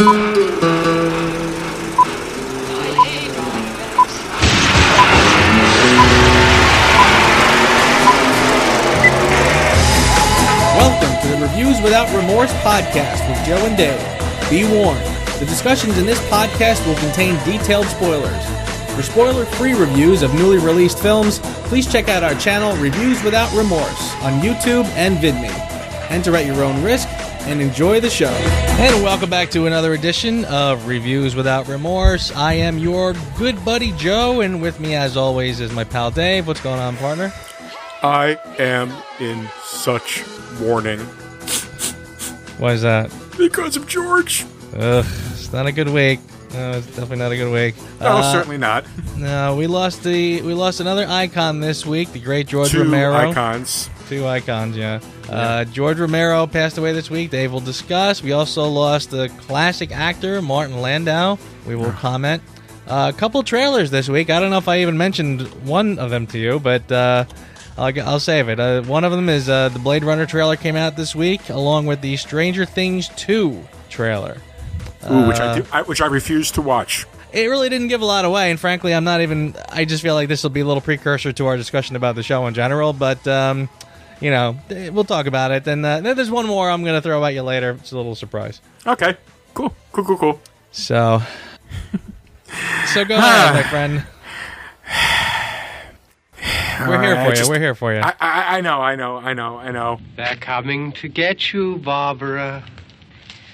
Welcome to the Reviews Without Remorse podcast with Joe and Dave. Be warned, the discussions in this podcast will contain detailed spoilers. For spoiler-free reviews of newly released films, please check out our channel Reviews Without Remorse on YouTube and VidMe. Enter at your own risk and enjoy the show. And welcome back to another edition of Reviews Without Remorse. I am your good buddy Joe, and with me as always is my pal Dave. What's going on, partner? I am in such mourning. Why is that? Because of George. Ugh, it's not a good week. No, it's definitely not a good week. No, certainly not. No, we lost another icon this week, the great George Romero. Two icons, yeah. George Romero passed away this week. Dave will discuss. We also lost the classic actor, Martin Landau. We will comment. A couple trailers this week. I don't know if I even mentioned one of them to you, but I'll save it. One of them is the Blade Runner trailer came out this week, along with the Stranger Things 2 trailer. Ooh, which I refuse to watch. It really didn't give a lot away, and frankly, I just feel like this will be a little precursor to our discussion about the show in general, but, we'll talk about it. And then there's one more I'm going to throw at you later. It's a little surprise. Okay. Cool. So go ahead, my friend. We're here for you. I know. They're coming to get you, Barbara.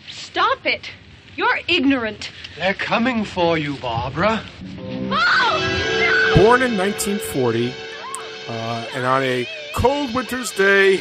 Stop it! You're ignorant. They're coming for you, Barbara. Oh! Born in 1940, and on a cold winter's day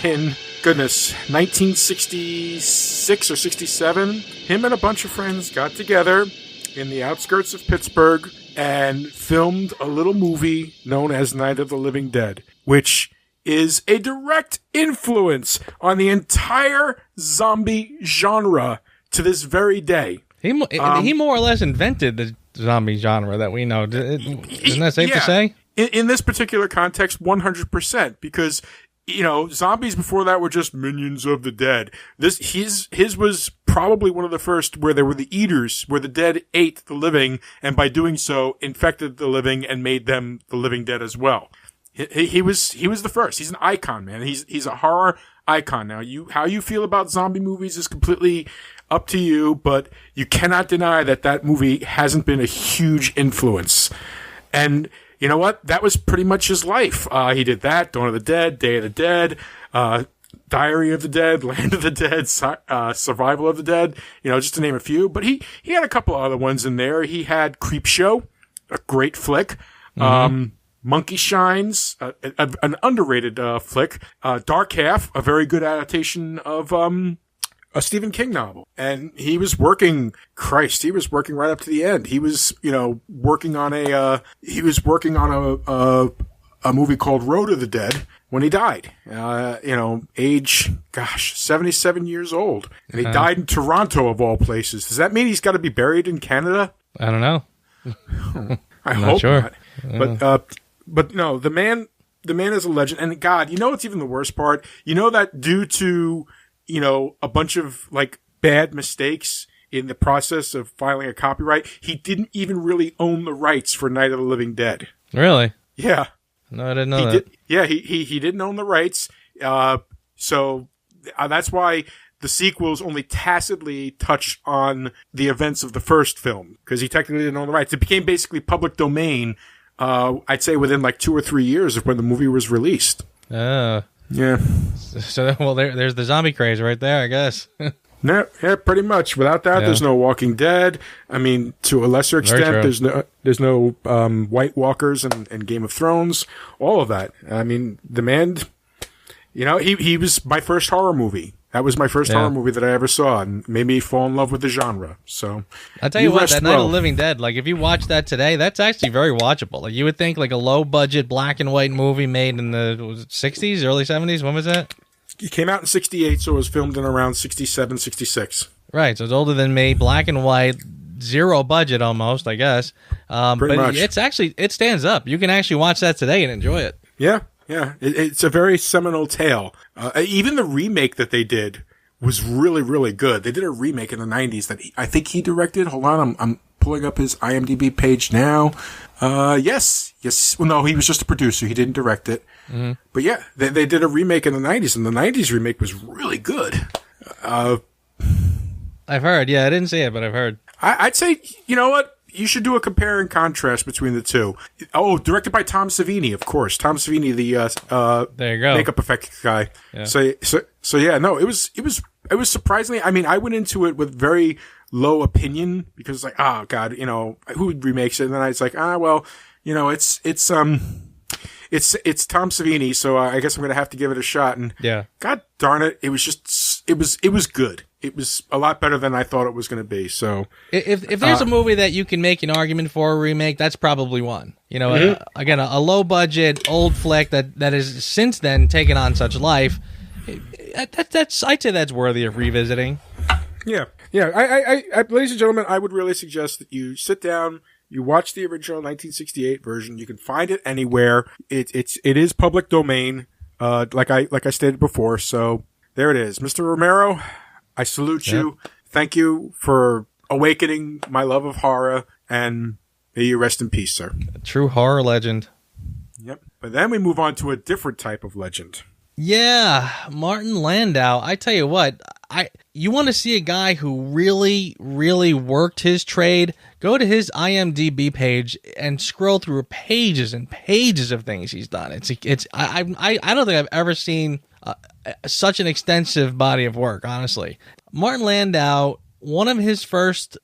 in, 1966 or 67, him and a bunch of friends got together in the outskirts of Pittsburgh and filmed a little movie known as Night of the Living Dead, which is a direct influence on the entire zombie genre to this very day. He more or less invented the zombie genre that we know. Isn't that safe to say? In this particular context, 100%, because, zombies before that were just minions of the dead. His was probably one of the first where there were the eaters, where the dead ate the living, and by doing so, infected the living and made them the living dead as well. He was the first. He's an icon, man. He's a horror icon. Now, how you feel about zombie movies is completely up to you, but you cannot deny that movie hasn't been a huge influence. And you know what? That was pretty much his life. He did that, Dawn of the Dead, Day of the Dead, Diary of the Dead, Land of the Dead, Survival of the Dead, just to name a few. But he had a couple other ones in there. He had Creepshow, a great flick. Mm-hmm. Monkey Shines, an underrated flick. Dark Half, a very good adaptation of a Stephen King novel. And he was working right up to the end. He was, working on a movie called Road of the Dead when he died. Age, 77 years old. And he died in Toronto, of all places. Does that mean he's got to be buried in Canada? I don't know. I hope sure. Not. But no, the man is a legend. And God, what's even the worst part? That due to, a bunch of bad mistakes in the process of filing a copyright, he didn't even really own the rights for Night of the Living Dead. Really? Yeah. No, I didn't know that. He didn't own the rights. So that's why the sequels only tacitly touch on the events of the first film, because he technically didn't own the rights. It became basically public domain, I'd say within 2 or 3 years of when the movie was released. Oh. Yeah. So, there's the zombie craze right there, I guess. No, yeah, pretty much. Without that, there's no Walking Dead. I mean, to a lesser extent, there's no White Walkers and Game of Thrones. All of that. I mean, the man, he was my first horror movie. That was my first horror movie that I ever saw, and made me fall in love with the genre. So I tell you what, that Night of the Living Dead, if you watch that today, that's actually very watchable. You would think a low budget black and white movie made in the 60s, early 70s. When was that? It came out in 68, so it was filmed in around 67, 66. Right, so it's older than me, black and white, zero budget almost, I guess. Pretty much. It stands up. You can actually watch that today and enjoy it. Yeah. It's a very seminal tale. Even the remake that they did was really, really good. They did a remake in the 90s that I think he directed. Hold on, I'm pulling up his IMDb page now. Yes. Well, no, he was just a producer. He didn't direct it. Mm-hmm. But yeah, they did a remake in the 90s, and the 90s remake was really good. I've heard. Yeah, I didn't see it, but I've heard. I'd say, you know what? You should do a compare and contrast between the two. Oh, directed by Tom Savini, of course. Tom Savini, the there you go. Makeup effect guy. Yeah. So yeah, no, it was surprisingly. I mean, I went into it with very low opinion because it's like, oh God, you know, who remakes it? And then I was like, well, you know, it's Tom Savini, so I guess I'm gonna have to give it a shot. And yeah, God darn it, it was good. It was a lot better than I thought it was going to be. So if there's a movie that you can make an argument for a remake, that's probably one. You know, again, a low budget old flick that has since then taken on such life. I'd say that's worthy of revisiting. Yeah. I ladies and gentlemen, I would really suggest that you sit down. You watch the original 1968 version. You can find it anywhere. It is public domain. Like I stated before. So there it is, Mr. Romero. I salute you. Thank you for awakening my love of horror, and may you rest in peace, sir. A true horror legend. Yep. But then we move on to a different type of legend. Yeah, Martin Landau. I tell you what, you want to see a guy who really, really worked his trade, go to his IMDb page and scroll through pages and pages of things he's done. I don't think I've ever seen such an extensive body of work, honestly. Martin Landau, one of his first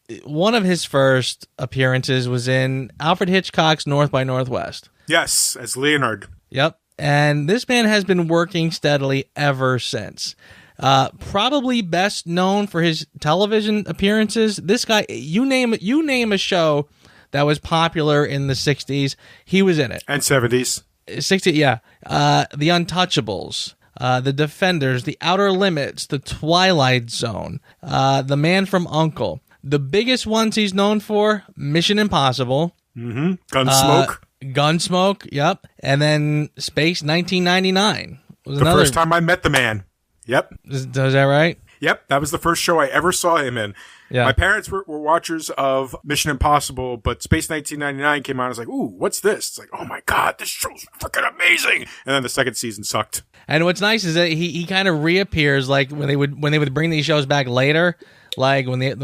appearances was in Alfred Hitchcock's North by Northwest. Yes, as Leonard. Yep. And this man has been working steadily ever since. Probably best known for his television appearances. This guy, you name a show that was popular in the 60s, he was in it. And 70s. 60, yeah. The Untouchables. The Defenders, The Outer Limits, The Twilight Zone, The Man from U.N.C.L.E. The biggest ones he's known for, Mission Impossible. Mm-hmm. Gunsmoke. Gunsmoke, yep. And then Space 1999. The first time I met the man. Yep. Is that right? Yep, that was the first show I ever saw him in. Yeah. My parents were watchers of Mission Impossible, but Space 1999 came out. I was like, ooh, what's this? It's like, oh my God, this show's freaking amazing. And then the second season sucked. And what's nice is that he kind of reappears, like when they would bring these shows back later, like when they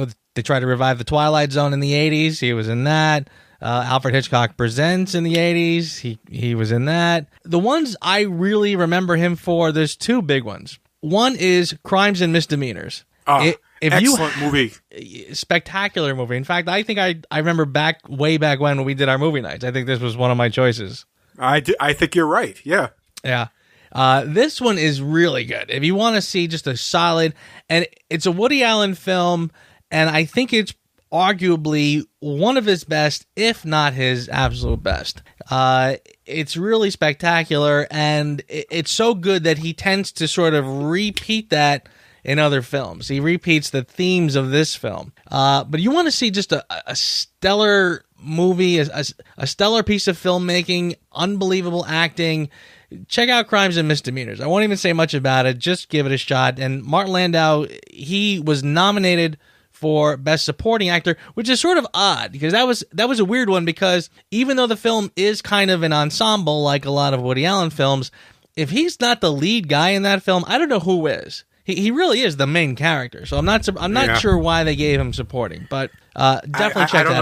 tried to revive the Twilight Zone in the 80s, he was in that. Alfred Hitchcock Presents in the 80s, he was in that. The ones I really remember him for, there's two big ones. One is Crimes and Misdemeanors. Excellent movie. Spectacular movie. In fact, I think I remember way back when we did our movie nights. I think this was one of my choices. I think you're right. Yeah. Yeah. This one is really good. If you want to see just a solid, and it's a Woody Allen film, and I think it's arguably one of his best, if not his absolute best. It's really spectacular, and it's so good that he tends to sort of repeat that in other films. He repeats the themes of this film. But you want to see just a stellar movie, a stellar piece of filmmaking, unbelievable acting. Check out Crimes and Misdemeanors. I won't even say much about it. Just give it a shot. And Martin Landau, he was nominated for Best Supporting Actor, which is sort of odd because that was a weird one, because even though the film is kind of an ensemble like a lot of Woody Allen films, if he's not the lead guy in that film, I don't know who is. He really is the main character, so I'm not sure why they gave him supporting, but definitely check that out.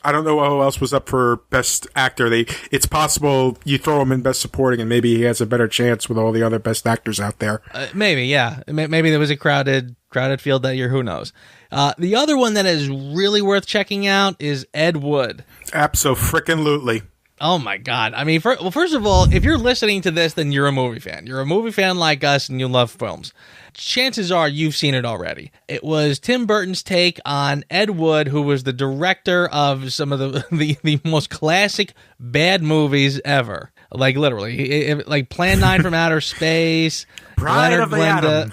I don't know who else was up for Best Actor. It's possible you throw him in Best Supporting, and maybe he has a better chance with all the other Best Actors out there. Maybe, yeah. Maybe there was a crowded field that year. Who knows? The other one that is really worth checking out is Ed Wood. Abso-frickin-lutely. Oh my God. I mean, first of all, if you're listening to this, then you're a movie fan. You're a movie fan like us, and you love films. Chances are you've seen it already. It was Tim Burton's take on Ed Wood, who was the director of some of the most classic bad movies ever. Like literally, like Plan 9 from Outer Space, Bride of the Glenda.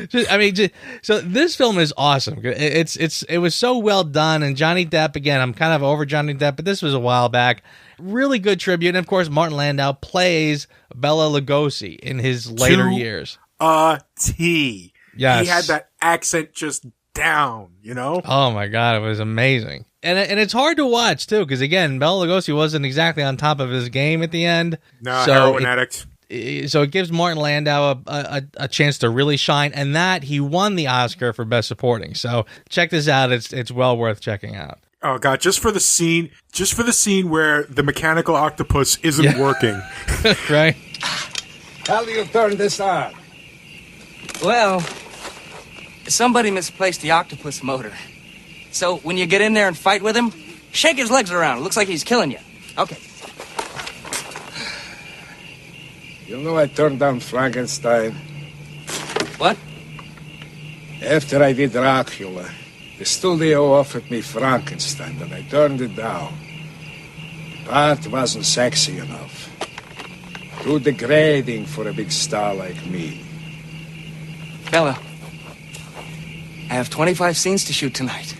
Glenda. So this film is awesome. It was so well done, and Johnny Depp, again, I'm kind of over Johnny Depp, but this was a while back. Really good tribute, and of course, Martin Landau plays Bela Lugosi in his later years. a T. Yes. He had that accent just down, you know? Oh my God, it was amazing. And it's hard to watch too, because again, Bela Lugosi wasn't exactly on top of his game at the end. No, heroin addict. So it gives Martin Landau a chance to really shine, and that he won the Oscar for Best Supporting. So check this out; it's well worth checking out. Oh God, just for the scene where the mechanical octopus isn't working. Right? How do you turn this on? Well, somebody misplaced the octopus motor. So when you get in there and fight with him, shake his legs around. It looks like he's killing you. Okay. You know I turned down Frankenstein. What? After I did Dracula, the studio offered me Frankenstein, and I turned it down. The part wasn't sexy enough. Too degrading for a big star like me. Bella, I have 25 scenes to shoot tonight.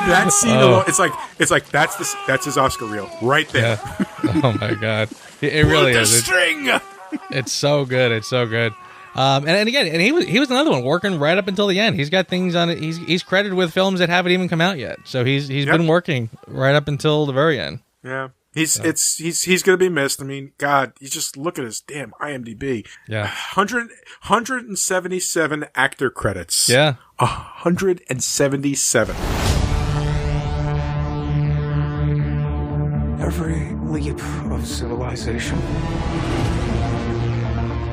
That scene alone, it's like that's his Oscar reel right there. Yeah. Oh my God, it really Pull the is. string. It's so good. It's so good. And again, he was another one working right up until the end. He's got things on it. He's credited with films that haven't even come out yet. So he's been working right up until the very end. Yeah. He's gonna be missed. I mean, God, you just look at his damn IMDb. Yeah. 177 actor credits. Yeah. 177. Every leap of civilization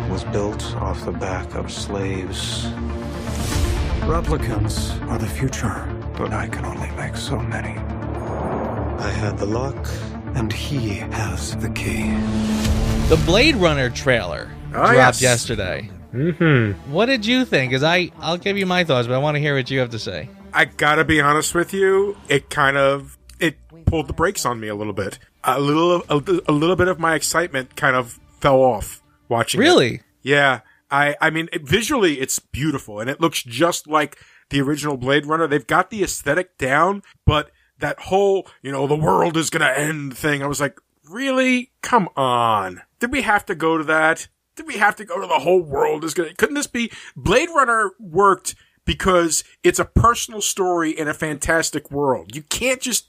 was built off the back of slaves. Replicants are the future, but I can only make so many. I had the luck, and he has the key. The Blade Runner trailer dropped yesterday. Mm-hmm. What did you think? Because I'll give you my thoughts, but I want to hear what you have to say. I gotta be honest with you. It pulled the brakes on me a little bit. A little bit of my excitement kind of fell off watching it. Really? Yeah. I mean, visually, it's beautiful, and it looks just like the original Blade Runner. They've got the aesthetic down, but that whole, the world is gonna end thing, I was like, really? Come on. Did we have to go to that? Did we have to go to the whole world is gonna... Couldn't this be... Blade Runner worked because it's a personal story in a fantastic world. You can't just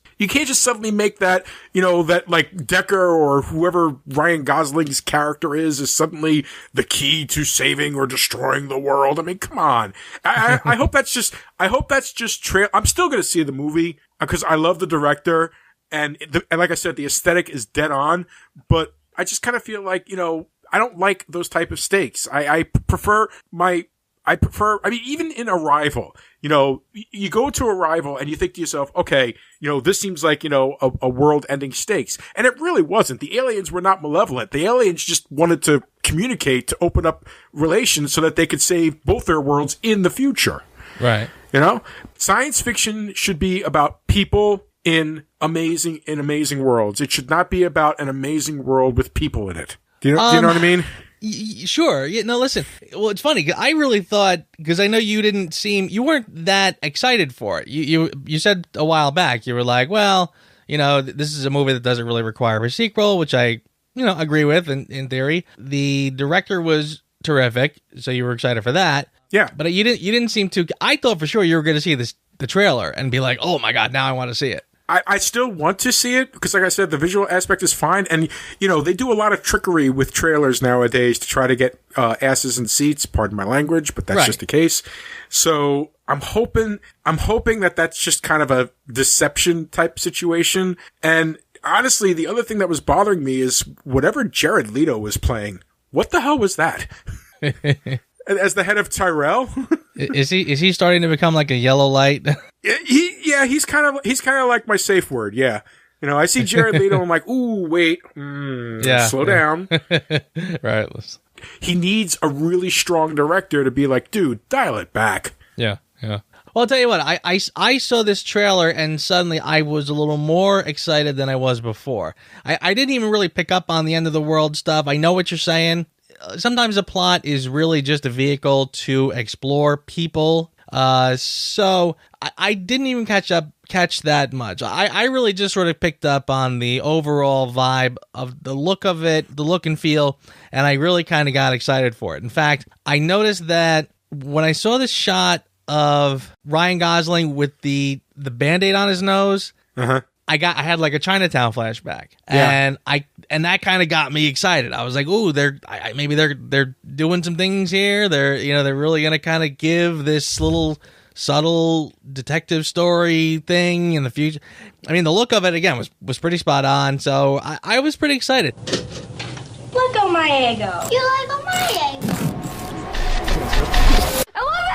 suddenly make that, that like Decker or whoever Ryan Gosling's character is suddenly the key to saving or destroying the world. I mean, come on. I hope that's just I'm still going to see the movie because I love the director and like I said, the aesthetic is dead on, but I just kind of feel like, I don't like those type of stakes. I prefer, even in Arrival, you go to Arrival and you think to yourself, okay, this seems like, a world-ending stakes. And it really wasn't. The aliens were not malevolent. The aliens just wanted to communicate, to open up relations so that they could save both their worlds in the future. Right. Science fiction should be about people in amazing worlds. It should not be about an amazing world with people in it. Do you know what I mean? Sure. Yeah, no, listen. Well, it's funny. I really thought, because I know you weren't that excited for it. You said a while back, you were like, well, this is a movie that doesn't really require a sequel, which I, agree with in theory. The director was terrific, so you were excited for that. Yeah. But you didn't seem to. I thought for sure you were going to see the trailer and be like, oh my God, now I want to see it. I still want to see it because, like I said, the visual aspect is fine. And, they do a lot of trickery with trailers nowadays to try to get asses in seats. Pardon my language, but that's just the case. So I'm hoping that that's just kind of a deception type situation. And honestly, the other thing that was bothering me is whatever Jared Leto was playing. What the hell was that? As the head of Tyrell? Is he starting to become like a yellow light? He's kind of like my safe word. Yeah. I see Jared Leto, I'm like, ooh, wait. Slow down. Right. He needs a really strong director to be like, dude, dial it back. Yeah. Yeah. Well, I'll tell you what, I saw this trailer and suddenly I was a little more excited than I was before. I didn't even really pick up on the end of the world stuff. I know what you're saying. Sometimes a plot is really just a vehicle to explore people. So I didn't even catch catch that much. I really just sort of picked up on the overall vibe of the look of it, the look and feel, and I really kind of got excited for it. In fact, I noticed that when I saw this shot of Ryan Gosling with the Band-Aid on his nose, I had like a Chinatown flashback, and that kind of got me excited. I was like, "Ooh, maybe they're doing some things here. They're really gonna kind of give this little subtle detective story thing in the future." I mean, the look of it again was pretty spot on, so I was pretty excited. Look on my ego. You like on my ego? I love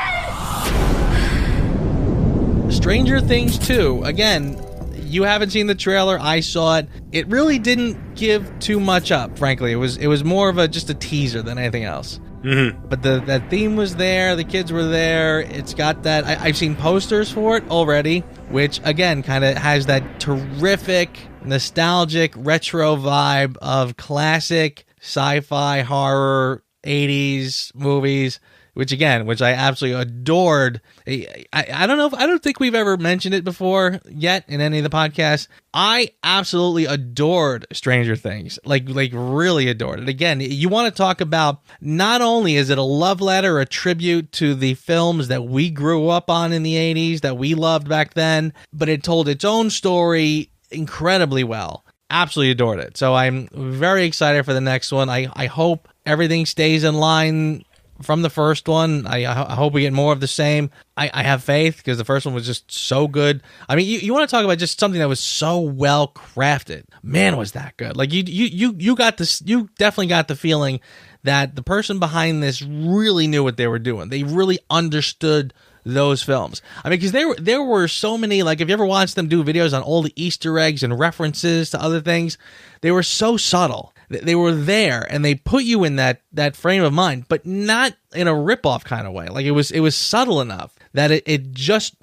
it. Stranger Things 2, again. You haven't seen the trailer. I saw it. It really didn't give too much up, frankly. It was more of just a teaser than anything else. Mm-hmm. But that theme was there. The kids were there. It's got that. I've seen posters for it already, which again kind of has that terrific, nostalgic, retro vibe of classic sci-fi horror 80s movies. Which I absolutely adored. I don't think we've ever mentioned it before yet in any of the podcasts. I absolutely adored Stranger Things. Like really adored it. Again, you want to talk about, not only is it a love letter, a tribute to the films that we grew up on in the 80s, that we loved back then, but it told its own story incredibly well. Absolutely adored it. So I'm very excited for the next one. I hope everything stays in line from the first one. I hope we get more of the same. I have faith because the first one was just so good. I mean, you want to talk about just something that was so well crafted. Man, was that good. Like you got this, you definitely got the feeling that the person behind this really knew what they were doing. They really understood those films. I mean, because there were so many, like if you ever watched them do videos on all the Easter eggs and references to other things, they were so subtle. They were there, and they put you in that frame of mind, but not in a rip-off kind of way. Like it was subtle enough that it just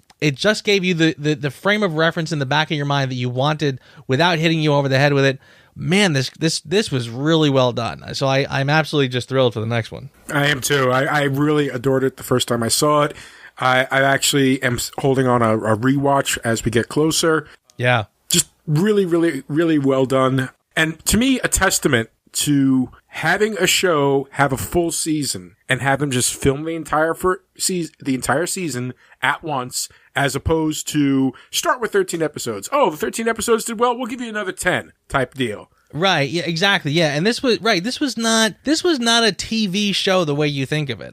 gave you the frame of reference in the back of your mind that you wanted without hitting you over the head with it. Man, this was really well done. So I'm absolutely just thrilled for the next one. I am too. I really adored it the first time I saw it. I actually am holding on a rewatch as we get closer. Yeah. Just really, really, really well done. And to me, a testament to having a show have a full season and have them just film the entire season at once, as opposed to start with 13 episodes. Oh, the 13 episodes did well, we'll give you another 10 type deal. Right. Yeah. Exactly. Yeah. And this was not a TV show the way you think of it.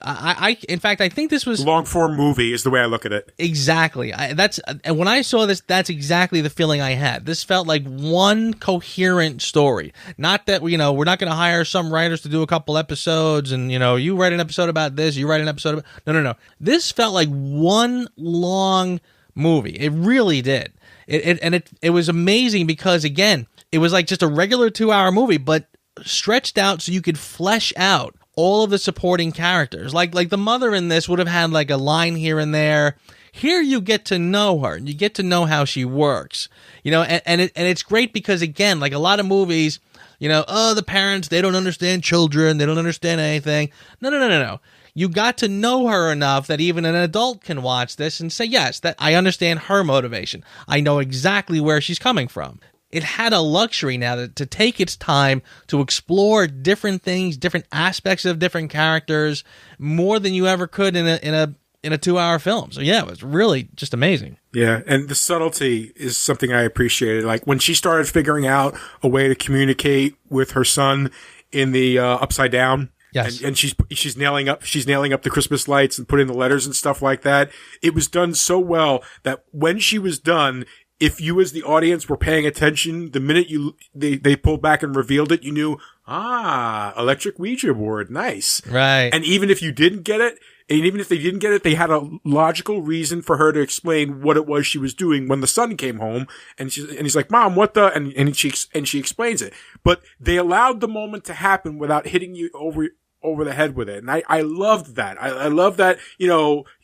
In fact, I think this was long form movie is the way I look at it. Exactly. And when I saw this, that's exactly the feeling I had. This felt like one coherent story. Not that we're not going to hire some writers to do a couple episodes, and you write an episode about this, you write an episode about no. This felt like one long movie. It really did. It was amazing because, again, it was like just a regular 2-hour movie, but stretched out so you could flesh out all of the supporting characters. Like the mother in this would have had like a line here and there. Here you get to know her, and you get to know how she works. And it's great because, again, like a lot of movies, the parents, they don't understand children, they don't understand anything. No. You got to know her enough that even an adult can watch this and say, yes, that I understand her motivation. I know exactly where she's coming from. It had a luxury now to take its time to explore different things, different aspects of different characters, more than you ever could in a 2-hour film. So yeah, it was really just amazing. Yeah, and the subtlety is something I appreciated. Like when she started figuring out a way to communicate with her son in the Upside Down. Yes. And she's nailing up the Christmas lights and putting the letters and stuff like that. It was done so well that when she was done, if you as the audience were paying attention, the minute they pulled back and revealed it, you knew, electric Ouija board, nice. Right. And even if you didn't get it, and even if they didn't get it, they had a logical reason for her to explain what it was she was doing when the son came home. And he's like, Mom, what the, and she explains it. But they allowed the moment to happen without hitting you over the head with it. And I loved that. I love that,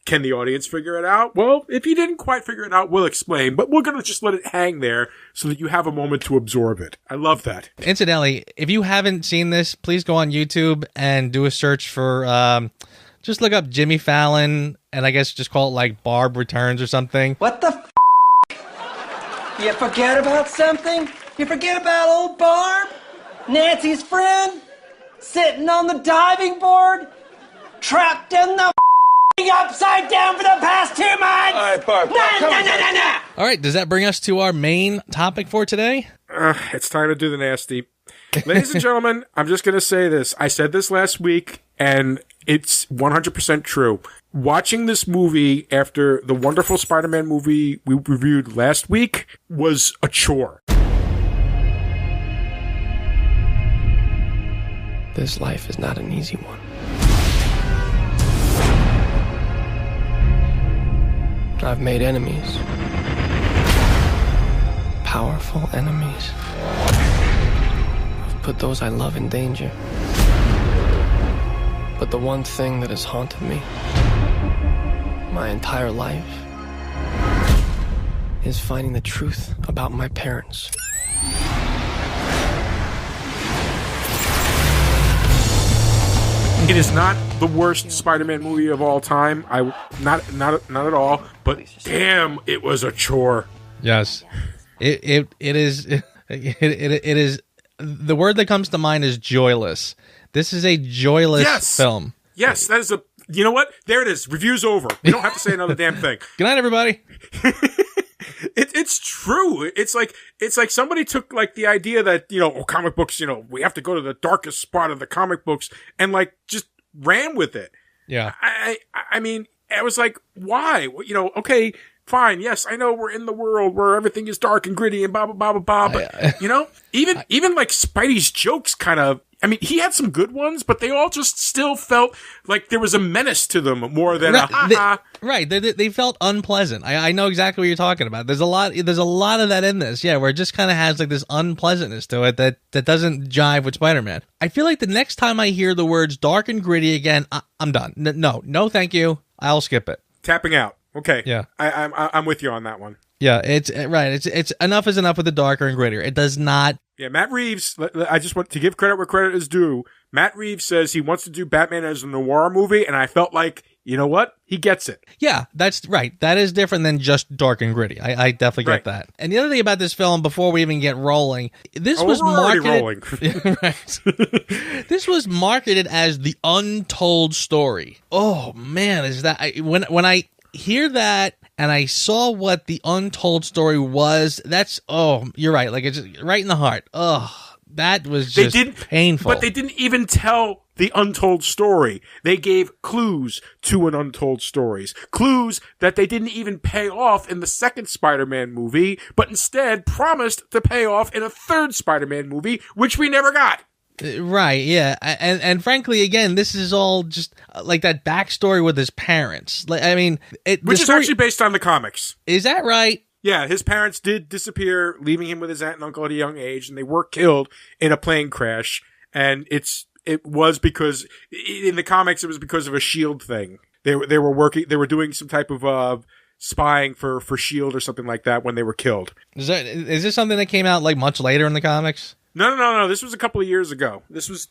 can the audience figure it out? Well, if you didn't quite figure it out, we'll explain, but we're going to just let it hang there so that you have a moment to absorb it. I love that. Incidentally, if you haven't seen this, please go on YouTube and do a search for, just look up Jimmy Fallon, and I guess just call it like Barb Returns or something. What the f***? You forget about something? You forget about old Barb? Nancy's friend? Sitting on the diving board? Trapped in the upside down for the past 2 months? All right, Barb. Nah. All right, does that bring us to our main topic for today? It's time to do the nasty. Ladies and gentlemen, I'm just going to say this. I said this last week, and it's 100% true. Watching this movie after the wonderful Spider-Man movie we reviewed last week was a chore. This life is not an easy one. I've made enemies. Powerful enemies. I've put those I love in danger. But the one thing that has haunted me my entire life is finding the truth about my parents. It is not the worst Spider-Man movie of all time. Not at all. But damn, it was a chore. Yes, it is. It is. The word that comes to mind is joyless. This is a joyless film. Yes, that is a. You know what? There it is. Review's over. We don't have to say another damn thing. Good night, everybody. It's true. It's like somebody took like the idea that, comic books, we have to go to the darkest spot of the comic books and like just ran with it. Yeah. I mean, I was like, why? Okay, fine. Yes, I know we're in the world where everything is dark and gritty and blah, blah, blah, blah, blah. But, even like Spidey's jokes kind of, I mean, he had some good ones, but they all just still felt like there was a menace to them more than a ha-ha. Right. They felt unpleasant. I know exactly what you're talking about. There's a lot of that in this. Yeah, where it just kind of has like this unpleasantness to it that doesn't jive with Spider-Man. I feel like the next time I hear the words dark and gritty again, I'm done. No, thank you. I'll skip it. Tapping out. Okay. Yeah. I'm with you on that one. Yeah, it's right. It's enough is enough with the darker and grittier. It does not. Yeah, Matt Reeves, I just want to give credit where credit is due. Matt Reeves says he wants to do Batman as a noir movie, and I felt like, you know what? He gets it. Yeah, that's right. That is different than just dark and gritty. I definitely get that. And the other thing about this film, before we even get rolling, this was marketed. Right. This was marketed as the untold story. Oh man, is that when I hear that and I saw what the untold story was, you're right. Like, it's right in the heart. Oh, that was just painful. But they didn't even tell the untold story. They gave clues to an untold stories. Clues that they didn't even pay off in the second Spider-Man movie, but instead promised to pay off in a third Spider-Man movie, which we never got. Right, yeah, and frankly, again, this is all just like that backstory with his parents. Like, I mean, which is actually based on the comics. Is that right? Yeah, his parents did disappear, leaving him with his aunt and uncle at a young age, and they were killed in a plane crash. And it was because in the comics it was because of a SHIELD thing. They were doing some type of spying for SHIELD or something like that when they were killed. Is this something that came out like much later in the comics? No. This was a couple of years ago. This was,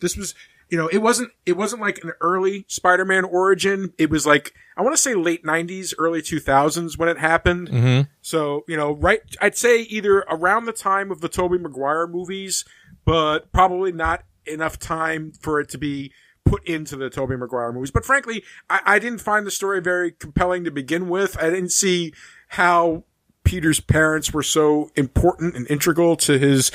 it wasn't like an early Spider-Man origin. It was like, I want to say late 90s, early 2000s when it happened. Mm-hmm. So, right, I'd say either around the time of the Tobey Maguire movies, but probably not enough time for it to be put into the Tobey Maguire movies. But frankly, I didn't find the story very compelling to begin with. I didn't see how Peter's parents were so important and integral to his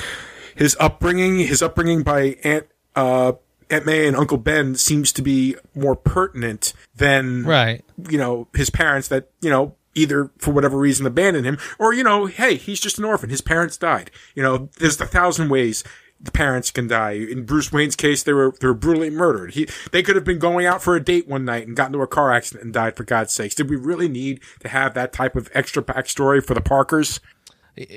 upbringing. His upbringing by Aunt May and Uncle Ben seems to be more pertinent than, right, his parents that, either for whatever reason abandoned him or, hey, he's just an orphan. His parents died. There's 1,000 ways the parents can die. In Bruce Wayne's case, they were brutally murdered. They could have been going out for a date one night and got into a car accident and died, for God's sakes. Did we really need to have that type of extra backstory for the Parkers?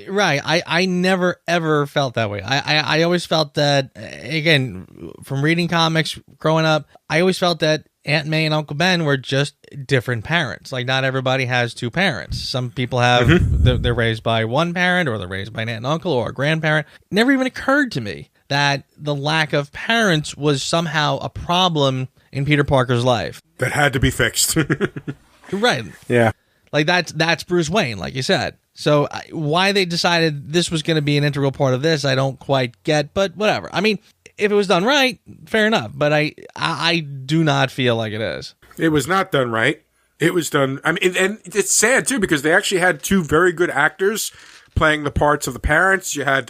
Right. I never, ever felt that way. I always felt that, again, from reading comics growing up, I always felt that Aunt May and Uncle Ben were just different parents. Like, not everybody has two parents. Some people have, they're raised by one parent, or they're raised by an aunt and uncle or a grandparent. It never even occurred to me that the lack of parents was somehow a problem in Peter Parker's life. That had to be fixed. Right. Yeah. Like, that's Bruce Wayne, like you said. So why they decided this was going to be an integral part of this, I don't quite get, but whatever. I mean, if it was done right, fair enough, but I do not feel like it is. It was not done right. It was done, I mean, and it's sad too, because they actually had two very good actors playing the parts of the parents. You had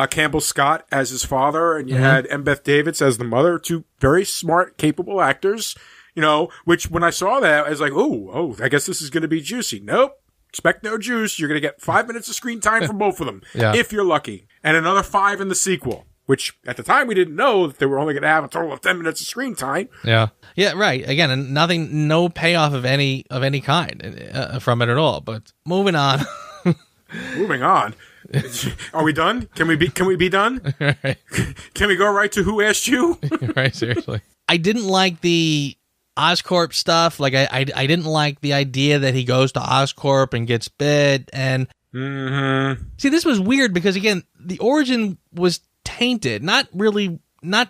Campbell Scott as his father, and you had Embeth Davidtz as the mother, two very smart, capable actors, you know, which when I saw that, I was like, oh, I guess this is going to be juicy. Nope. Expect no juice. You're going to get 5 minutes of screen time from both of them, if you're lucky. And another 5 in the sequel, which at the time we didn't know that they were only going to have a total of 10 minutes of screen time. Yeah. Yeah, right. Again, and no payoff of any kind from it at all. But moving on. Moving on. Are we done? Can we be done? Right. Can we go right to Who Asked You? Right, seriously. I didn't like the Oscorp stuff. Like I didn't like the idea that he goes to Oscorp and gets bit. And see, this was weird because again, the origin was tainted, not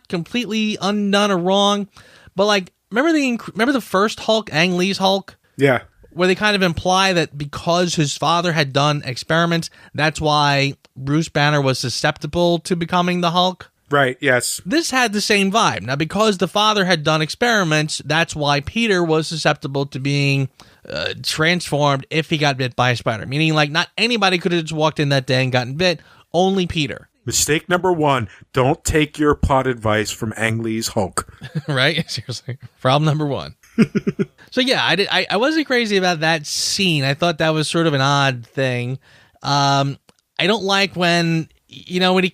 completely undone or wrong, but like remember the first Hulk, Ang Lee's Hulk? Yeah. Where they kind of imply that because his father had done experiments, that's why Bruce Banner was susceptible to becoming the Hulk. Right, yes. This had the same vibe. Now, because the father had done experiments, that's why Peter was susceptible to being transformed if he got bit by a spider. Meaning, like, not anybody could have just walked in that day and gotten bit, only Peter. Mistake number 1, don't take your plot advice from Ang Lee's Hulk. Right? Seriously. Problem number 1. So, yeah, I wasn't crazy about that scene. I thought that was sort of an odd thing. I don't like when... You know, when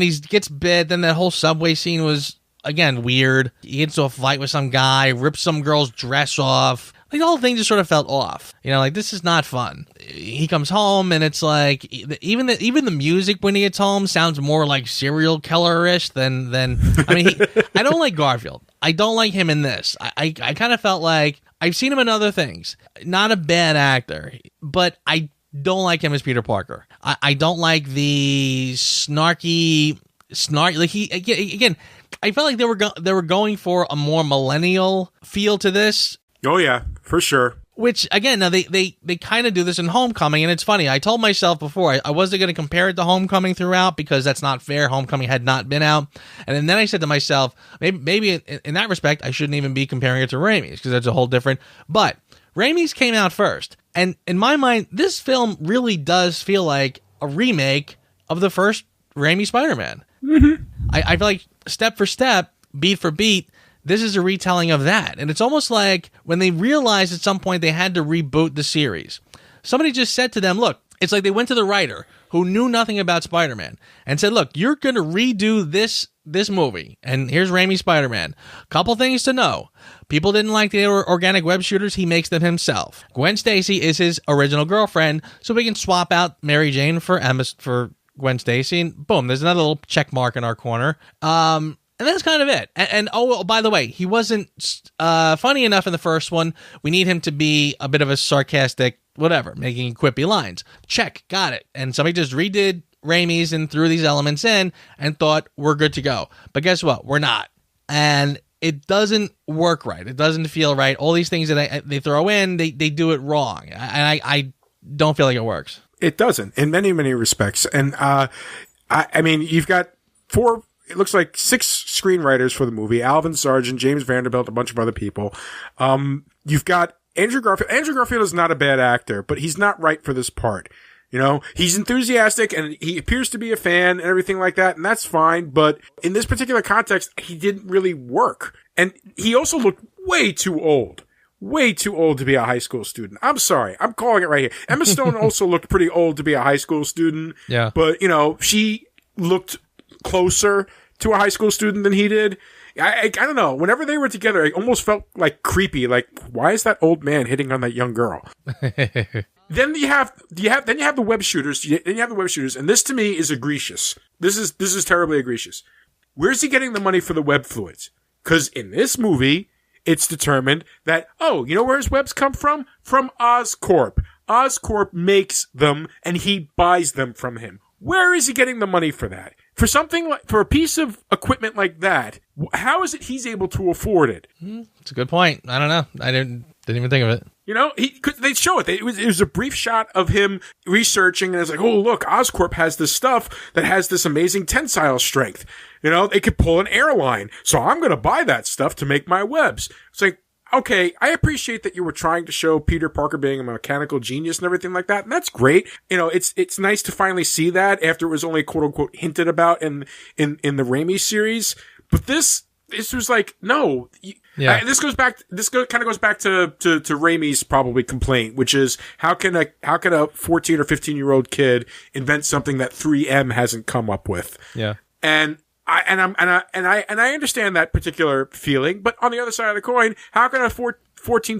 he gets bit, then that whole subway scene was, again, weird. He gets into a fight with some guy, rips some girl's dress off. Like, the whole thing just sort of felt off. You know, like, this is not fun. He comes home, and it's like, even the music when he gets home sounds more like serial killer-ish than I mean, I don't like Garfield. I don't like him in this. I kind of felt like, I've seen him in other things. Not a bad actor, but I don't like him as Peter Parker. I don't like the snarky. Like he again. I felt like they were going for a more millennial feel to this. Oh yeah, for sure. Which again, now they kind of do this in Homecoming, and it's funny. I told myself before I wasn't going to compare it to Homecoming throughout because that's not fair. Homecoming had not been out, and then I said to myself, maybe in that respect, I shouldn't even be comparing it to Raimi's because that's a whole different. But Raimi's came out first. And in my mind, this film really does feel like a remake of the first Raimi Spider-Man. Mm-hmm. I feel like step for step, beat for beat, this is a retelling of that. And it's almost like when they realized at some point they had to reboot the series. Somebody just said to them, look, it's like they went to the writer who knew nothing about Spider-Man and said, look, you're going to redo this movie. And here's Raimi Spider-Man. Couple things to know. People didn't like the organic web shooters. He makes them himself. Gwen Stacy is his original girlfriend, so we can swap out Mary Jane for Gwen Stacy, and boom, there's another little check mark in our corner. And that's kind of it. And oh, by the way, he wasn't funny enough in the first one. We need him to be a bit of a sarcastic, whatever, making quippy lines. Check, got it. And somebody just redid Raimi's and threw these elements in and thought we're good to go. But guess what? We're not. And it doesn't work right. It doesn't feel right. All these things that they throw in, they do it wrong. And I don't feel like it works. It doesn't in many, many respects. And I mean, you've got 4, it looks like 6 screenwriters for the movie, Alvin Sargent, James Vanderbilt, a bunch of other people. You've got Andrew Garfield. Andrew Garfield is not a bad actor, but he's not right for this part. You know, he's enthusiastic and he appears to be a fan and everything like that, and that's fine. But in this particular context, he didn't really work. And he also looked way too old. Way too old to be a high school student. I'm sorry. I'm calling it right here. Emma Stone also looked pretty old to be a high school student. Yeah. But, you know, she looked closer to a high school student than he did. I don't know. Whenever they were together, it almost felt like creepy. Like, why is that old man hitting on that young girl? Then you have the web shooters. And this to me is egregious. This is terribly egregious. Where's he getting the money for the web fluids? Because in this movie, it's determined that, oh, you know where his webs come from? From Oscorp. Oscorp makes them and he buys them from him. Where is he getting the money for that? For something like, for a piece of equipment like that, how is it he's able to afford it? It's a good point. I don't know. I didn't even think of it. You know, they show it. It was a brief shot of him researching, and it's like, oh, look, Oscorp has this stuff that has this amazing tensile strength. You know, they could pull an airline, so I'm going to buy that stuff to make my webs. It's like, okay, I appreciate that you were trying to show Peter Parker being a mechanical genius and everything like that, and that's great. You know, it's nice to finally see that after it was only quote unquote hinted about in the Raimi series. But this was like, no. Yeah. This kind of goes back to Raimi's probably complaint, which is how can a 14 or 15-year-old kid invent something that 3M hasn't come up with? Yeah. And I understand that particular feeling, but on the other side of the coin, how can a 14,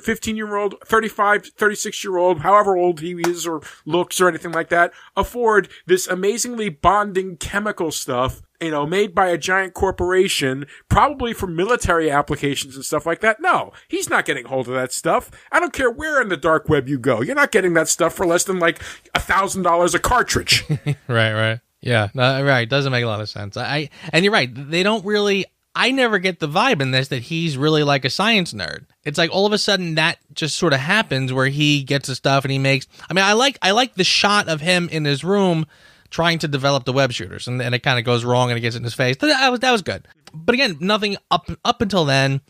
15-year-old, 35, 36-year-old, however old he is or looks or anything like that, afford this amazingly bonding chemical stuff, you know, made by a giant corporation, probably for military applications and stuff like that? No, he's not getting hold of that stuff. I don't care where in the dark web you go. You're not getting that stuff for less than like $1,000 a cartridge. Right. Yeah, no, right. Doesn't make a lot of sense. And you're right. They don't really. I never get the vibe in this that he's really like a science nerd. It's like all of a sudden that just sort of happens where he gets the stuff and he makes. I mean, I like the shot of him in his room trying to develop the web shooters, and it kind of goes wrong and it gets in his face. That was good. But again, nothing up until then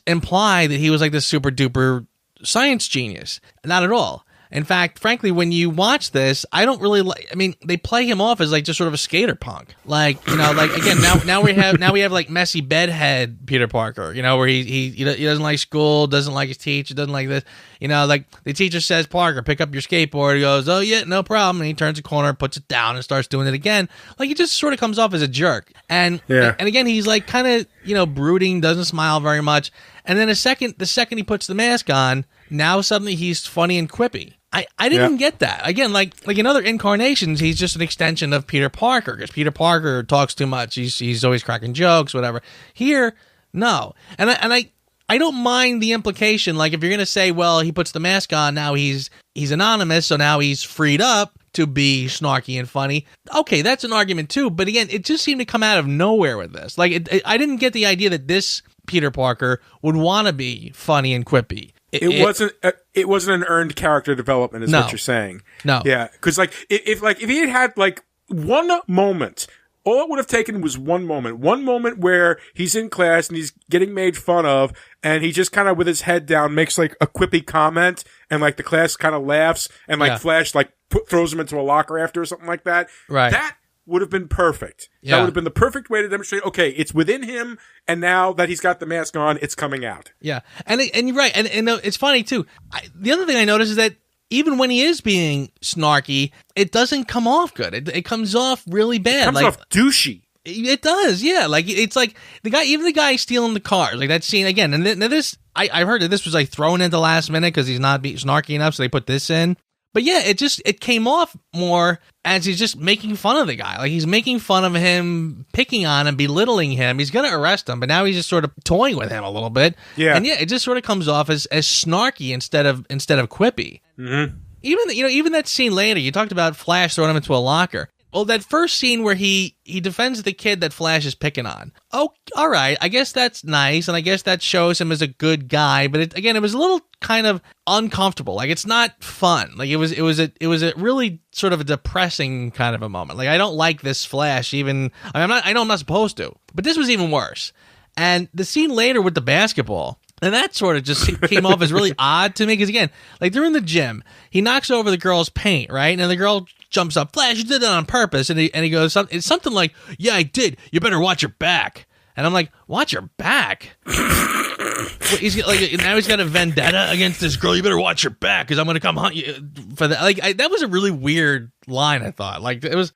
implied that he was like this super duper science genius. Not at all. In fact, frankly, when you watch this, I don't really like. I mean, they play him off as like just sort of a skater punk, like, you know, like again now we have like messy bedhead Peter Parker, you know, where he doesn't like school, doesn't like his teacher, doesn't like this, you know, like the teacher says, Parker, pick up your skateboard. He goes, oh yeah, no problem, and he turns a corner, puts it down, and starts doing it again. Like he just sort of comes off as a jerk, and again he's like kind of, you know, brooding, doesn't smile very much, and then the second he puts the mask on, now suddenly he's funny and quippy. I didn't get that. Again, like in other incarnations, he's just an extension of Peter Parker, because Peter Parker talks too much. He's always cracking jokes, whatever. Here, no. And I don't mind the implication, like if you're going to say, well, he puts the mask on, now he's anonymous, so now he's freed up to be snarky and funny. Okay, that's an argument too, but again, it just seemed to come out of nowhere with this. Like I didn't get the idea that this Peter Parker would want to be funny and quippy. It wasn't an earned character development, is what you're saying. No. Yeah, because like if he had like one moment, all it would have taken was one moment where he's in class and he's getting made fun of, and he just kind of with his head down makes like a quippy comment, and like the class kind of laughs, and like Flash like throws him into a locker after or something like that. Right. That would have been perfect. Yeah. That would have been the perfect way to demonstrate, okay, it's within him, and now that he's got the mask on, it's coming out. Yeah. And you're right. And it's funny, too. The other thing I noticed is that even when he is being snarky, it doesn't come off good. It comes off really bad. It comes off douchey. It does, yeah. Like, it's like even the guy stealing the cars, like that scene again. And this, I heard that this was like thrown in the last minute because he's not being snarky enough, so they put this in. But yeah, it came off more as he's just making fun of the guy. Like he's making fun of him, picking on him, belittling him. He's going to arrest him, but now he's just sort of toying with him a little bit. Yeah. And yeah, it just sort of comes off as snarky instead of quippy. Mm-hmm. Even that scene later, you talked about Flash throwing him into a locker. Well, that first scene where he defends the kid that Flash is picking on. Oh, all right. I guess that's nice, and I guess that shows him as a good guy. But it was a little kind of uncomfortable. Like it's not fun. Like it was a really sort of a depressing kind of a moment. Like I don't like this Flash. Even I know I'm not supposed to, but this was even worse. And the scene later with the basketball. And that sort of just came off as really odd to me because, again, like they're in the gym. He knocks over the girl's paint, right? And the girl jumps up. Flash, you did that on purpose. And he goes, it's something like, yeah, I did. You better watch your back. And I'm like, watch your back? Now he's got a vendetta against this girl. You better watch your back because I'm going to come hunt you for that. Like, that was a really weird line, I thought. Like, it was...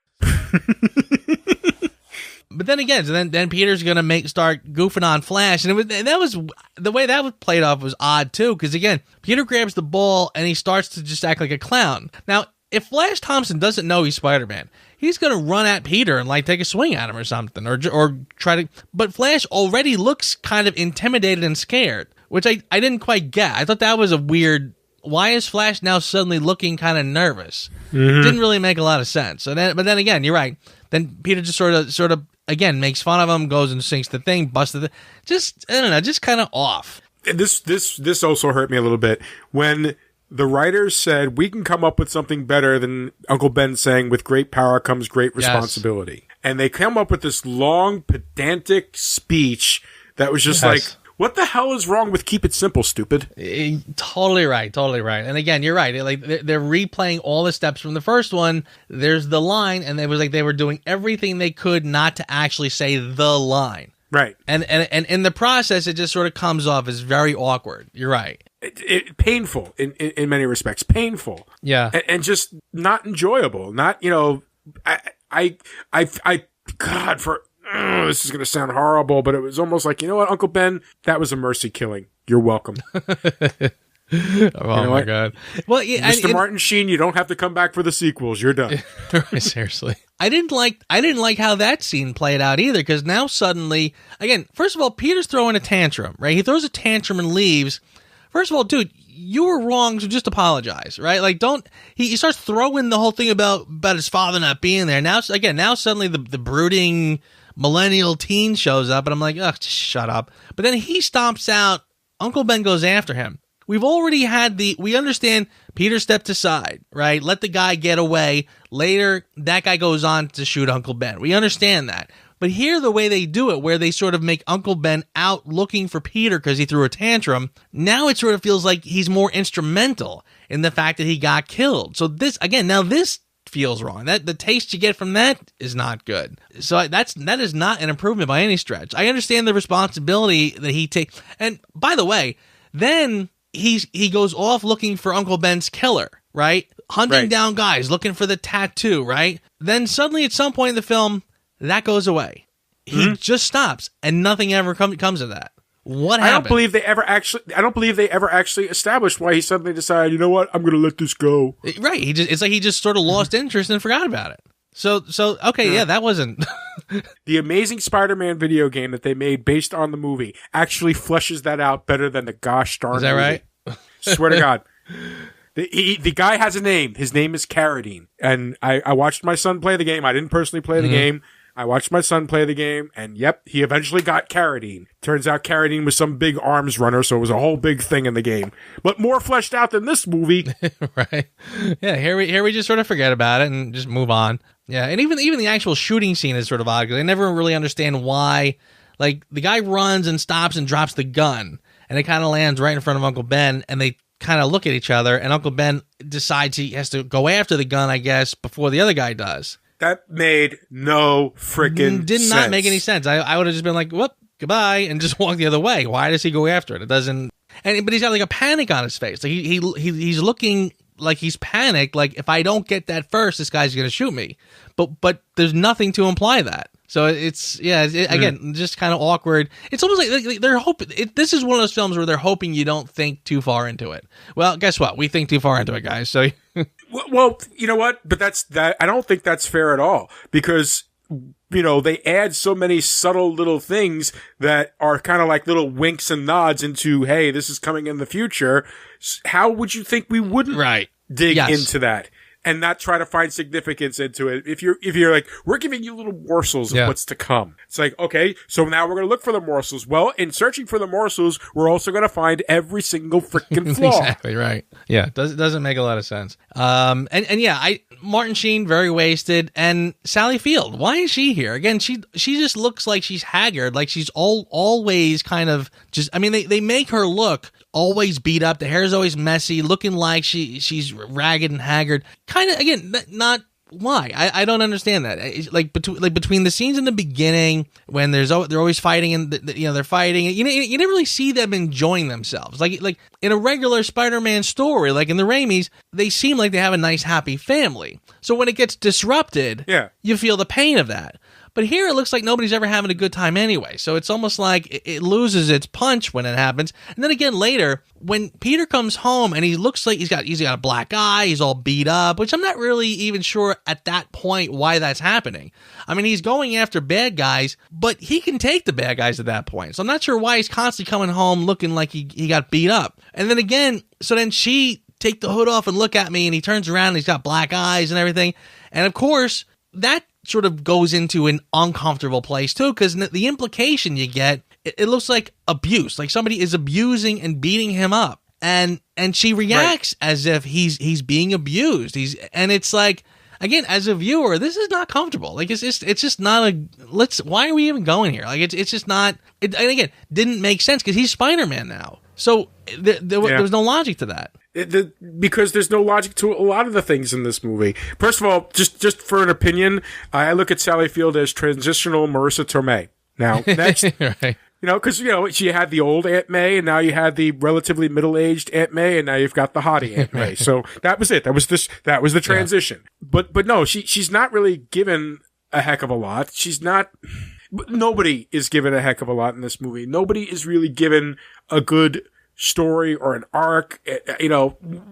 But then again, so then Peter's gonna start goofing on Flash, and that was the way that was played off was odd too, because again, Peter grabs the ball and he starts to just act like a clown. Now, if Flash Thompson doesn't know he's Spider-Man, he's gonna run at Peter and like take a swing at him or something, or try to. But Flash already looks kind of intimidated and scared, which I didn't quite get. I thought that was a weird. Why is Flash now suddenly looking kind of nervous? Mm-hmm. Didn't really make a lot of sense. But then again, you're right. Then Peter just sort of. Again, makes fun of him, goes and sinks the thing, busted it. Just, I don't know, just kind of off. This also hurt me a little bit when The writers said, we can come up with something better than Uncle Ben saying, with great power comes great responsibility. Yes. And they come up with this long, pedantic speech that was just like, what the hell is wrong with keep it simple, stupid? Totally right. And again, you're right. Like they're replaying all the steps from the first one. There's the line, and it was like they were doing everything they could not to actually say the line. Right. And in the process, it just sort of comes off as very awkward. You're right. Painful in many respects. Painful. Yeah. And just not enjoyable. Not, God, this is going to sound horrible, but it was almost like, you know what, Uncle Ben, that was a mercy killing. You're welcome. My God. Well, yeah, Mr. Martin Sheen, you don't have to come back for the sequels. You're done. Seriously. I didn't like how that scene played out either, because now suddenly, again, first of all, Peter's throwing a tantrum, right? He throws a tantrum and leaves. First of all, dude, you were wrong, so just apologize, right? Like, he starts throwing the whole thing about his father not being there. Now suddenly the brooding millennial teen shows up, and I'm like, ugh, just shut up. But then he stomps out. Uncle Ben goes after him. We've already had we understand Peter stepped aside, right? Let the guy get away. Later, that guy goes on to shoot Uncle Ben. We understand that. But here, the way they do it, where they sort of make Uncle Ben out looking for Peter because he threw a tantrum, now it sort of feels like he's more instrumental in the fact that he got killed. So this feels wrong. That the taste you get from that is not good. So that is not an improvement by any stretch. I understand the responsibility that he takes. And by the way, then he goes off looking for Uncle Ben's killer, right? Hunting down guys, looking for the tattoo, right? Then suddenly at some point in the film, that goes away. He just stops, and nothing ever comes of that. What happened? I don't believe they ever actually established why he suddenly decided, you know what, I'm going to let this go. Right. It's like he just sort of lost interest and forgot about it. So okay, yeah, that wasn't. The Amazing Spider-Man video game that they made based on the movie actually fleshes that out better than the gosh darn. Is that movie. Right? Swear to God. The guy has a name. His name is Carradine. And I watched my son play the game. I didn't personally play the game. I watched my son play the game, and yep, he eventually got Carradine. Turns out Carradine was some big arms runner, so it was a whole big thing in the game. But more fleshed out than this movie. Right. Yeah, here we just sort of forget about it and just move on. Yeah, and even the actual shooting scene is sort of odd, because I never really understand why. Like, the guy runs and stops and drops the gun, and it kind of lands right in front of Uncle Ben, and they kind of look at each other, and Uncle Ben decides he has to go after the gun, I guess, before the other guy does. That made no freaking sense. Did not make any sense. I would have just been like, whoop, goodbye, and just walked the other way. Why does he go after it? It doesn't. But he's got like a panic on his face. Like he's looking like he's panicked. Like, if I don't get that first, this guy's gonna shoot me. But there's nothing to imply that. So it's again just kind of awkward. It's almost like they're hoping. This is one of those films where they're hoping you don't think too far into it. Well, guess what? We think too far into it, guys. So. Well, you know what? But I don't think that's fair at all, because, they add so many subtle little things that are kind of like little winks and nods into, hey, this is coming in the future. How would you think we wouldn't dig into that and not try to find significance into it? If you're like, we're giving you little morsels of what's to come. It's like, okay, so now we're going to look for the morsels. Well, in searching for the morsels, we're also going to find every single freaking flaw. Exactly right. Yeah, doesn't make a lot of sense. Martin Sheen, very wasted, and Sally Field, why is she here? Again, she just looks like she's haggard, like she's always kind of just, I mean, they make her look always beat up, the hair is always messy, looking like she's ragged and haggard. Kind of, again, not why. I don't understand that. It's like between the scenes in the beginning when they're always fighting and they're fighting, you didn't really see them enjoying themselves. Like in a regular Spider-Man story, like in the Raimis, they seem like they have a nice happy family. So when it gets disrupted, you feel the pain of that. But here it looks like nobody's ever having a good time anyway. So it's almost like it loses its punch when it happens. And then again later, when Peter comes home and he looks like he's got a black eye, he's all beat up, which I'm not really even sure at that point why that's happening. I mean, he's going after bad guys, but he can take the bad guys at that point. So I'm not sure why he's constantly coming home looking like he got beat up. And then again, so then she take the hood off and look at me, and he turns around and he's got black eyes and everything. And of course, that sort of goes into an uncomfortable place too, because the implication you get, it looks like abuse, like somebody is abusing and beating him up. and she reacts as if he's being abused. And it's like, again, as a viewer, this is not comfortable. Like it's just not why are we even going here? Like it's just not. And again, didn't make sense because he's Spider-Man now. So there was no logic to that. Because there's no logic to a lot of the things in this movie. First of all, just for an opinion, I look at Sally Field as transitional Marissa Tomei. Now, next, right. Because she had the old Aunt May, and now you had the relatively middle-aged Aunt May, and now you've got the hottie Aunt May. Right. So that was it. That was the transition. Yeah. But no, she's not really given a heck of a lot. She's not. Nobody is given a heck of a lot in this movie. Nobody is really given a good story or an arc.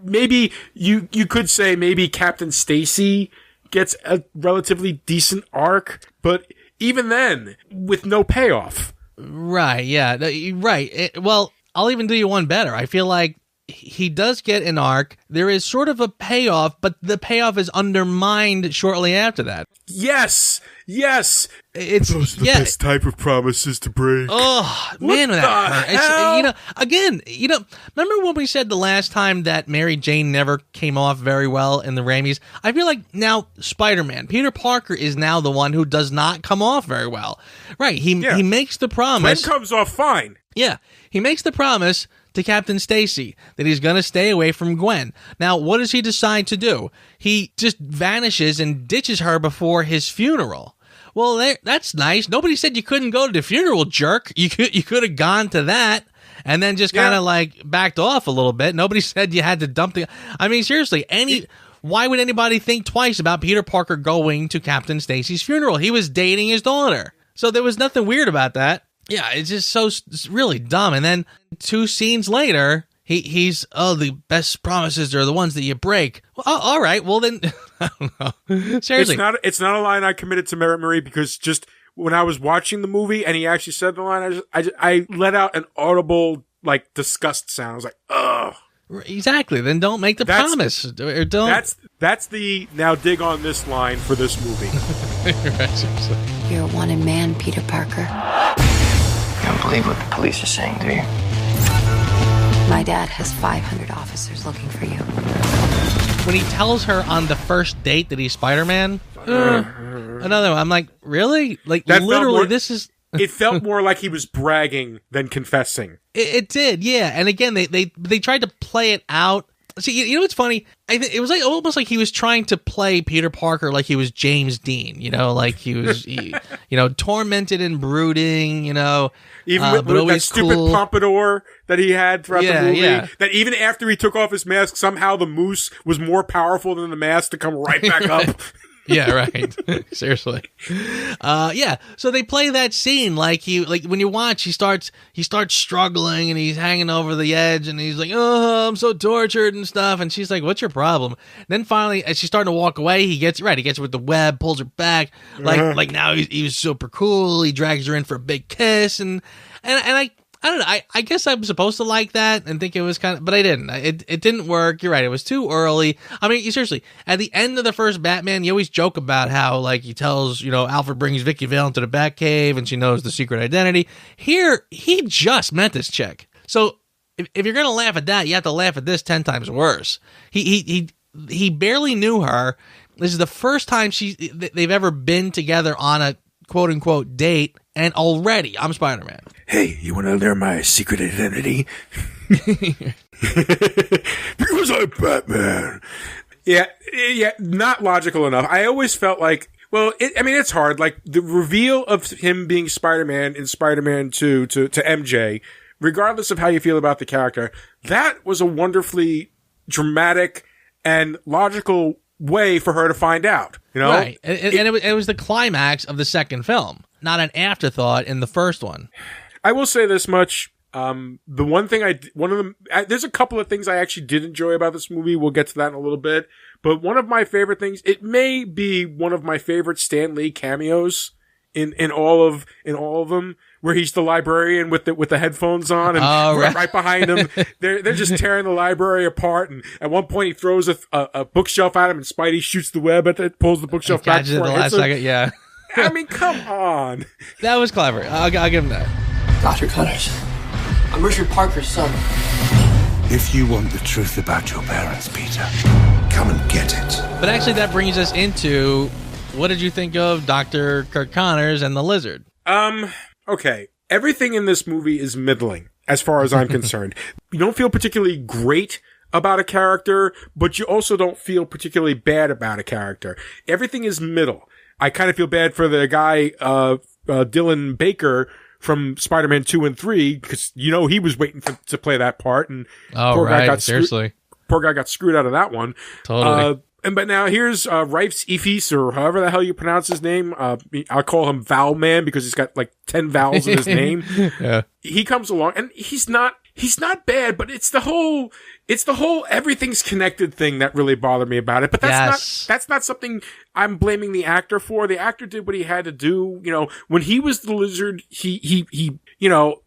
Maybe you could say maybe Captain Stacy gets a relatively decent arc, but even then, with no payoff. Right, yeah, right. Well, I'll even do you one better. I feel like he does get an arc. There is sort of a payoff, but the payoff is undermined shortly after that. Yes. It's those are the best type of promises to break. Oh, man, that hurt. Again, remember when we said the last time that Mary Jane never came off very well in the Raimis? I feel like now Spider-Man, Peter Parker is now the one who does not come off very well. Right, he makes the promise. Gwen comes off fine. Yeah, he makes the promise to Captain Stacy that he's going to stay away from Gwen. Now, what does he decide to do? He just vanishes and ditches her before his funeral. Well, that's nice. Nobody said you couldn't go to the funeral, jerk. You could have gone to that and then just kind of like backed off a little bit. Nobody said you had to dump the... I mean, seriously, why would anybody think twice about Peter Parker going to Captain Stacy's funeral? He was dating his daughter. So there was nothing weird about that. Yeah, it's just it's really dumb. And then 2 scenes later, he's the best promises are the ones that you break. Well, all right. Well, then, I don't know. Seriously. It's not a line I committed to Merit Marie because just when I was watching the movie and he actually said the line, I let out an audible, like, disgust sound. I was like, ugh. Exactly. Then don't make the promise. Or don't. That's the now dig on this line for this movie. You're a wanted man, Peter Parker. You don't believe what the police are saying, do you? My dad has 500 officers looking for you. When he tells her on the first date that he's Spider-Man, another one. I'm like, really? Like, that literally, this is... It felt more like he was bragging than confessing. It did, yeah. And again, they tried to play it out. See, you know what's funny? It was like almost like he was trying to play Peter Parker like he was James Dean. Like he was, tormented and brooding. Even with that stupid pompadour that he had throughout the movie. Yeah. That even after he took off his mask, somehow the moose was more powerful than the mask to come right back up. Yeah, right. Seriously. So they play that scene like when you watch, he starts struggling and he's hanging over the edge and he's like, oh, I'm so tortured and stuff. And she's like, what's your problem? And then finally, as she's starting to walk away, he gets with the web, pulls her back. Like now he was super cool. He drags her in for a big kiss and I don't know. I guess I'm supposed to like that and think it was kind of, but I didn't. It didn't work. You're right. It was too early. I mean, seriously, at the end of the first Batman, you always joke about how, like, he tells, Alfred brings Vicky Vale into the Batcave and she knows the secret identity. Here, he just met this chick. So if you're going to laugh at that, you have to laugh at this 10 times worse. He barely knew her. This is the first time they've ever been together on a quote unquote date. And already, I'm Spider-Man. Hey, you want to learn my secret identity? Because I'm Batman. Yeah, not logical enough. I always felt like, it's hard. Like, the reveal of him being Spider-Man in Spider-Man 2 to MJ, regardless of how you feel about the character, that was a wonderfully dramatic and logical way for her to find out. Right. And it was the climax of the second film. Not an afterthought in the first one. I will say this much. The one thing there's a couple of things I actually did enjoy about this movie. We'll get to that in a little bit. But one of my favorite things, it may be one of my favorite Stan Lee cameos in all of them, where he's the librarian with the headphones on and right behind him, they're just tearing the library apart. And at one point he throws a bookshelf at him and Spidey shoots the web at it, pulls the bookshelf back. Catches it the last second, yeah. I mean, come on. That was clever. I'll give him that. Dr. Connors, I'm Richard Parker's son. If you want the truth about your parents, Peter, come and get it. But actually, that brings us into, what did you think of Dr. Kirk Connors and the Lizard? Okay. Everything in this movie is middling, as far as I'm concerned. You don't feel particularly great about a character, but you also don't feel particularly bad about a character. Everything is middle. I kind of feel bad for the guy, Dylan Baker, from Spider-Man 2 and 3, because he was waiting to play that part, and poor guy got screwed out of that one. Totally. But now here's Rifes Ifis, or however the hell you pronounce his name. I'll call him Vowel Man because he's got like 10 vowels in his name. Yeah. He comes along, and he's not bad, but it's the whole everything's connected thing that really bothered me about it. But that's not something I'm blaming the actor for. The actor did what he had to do. When he was the Lizard, he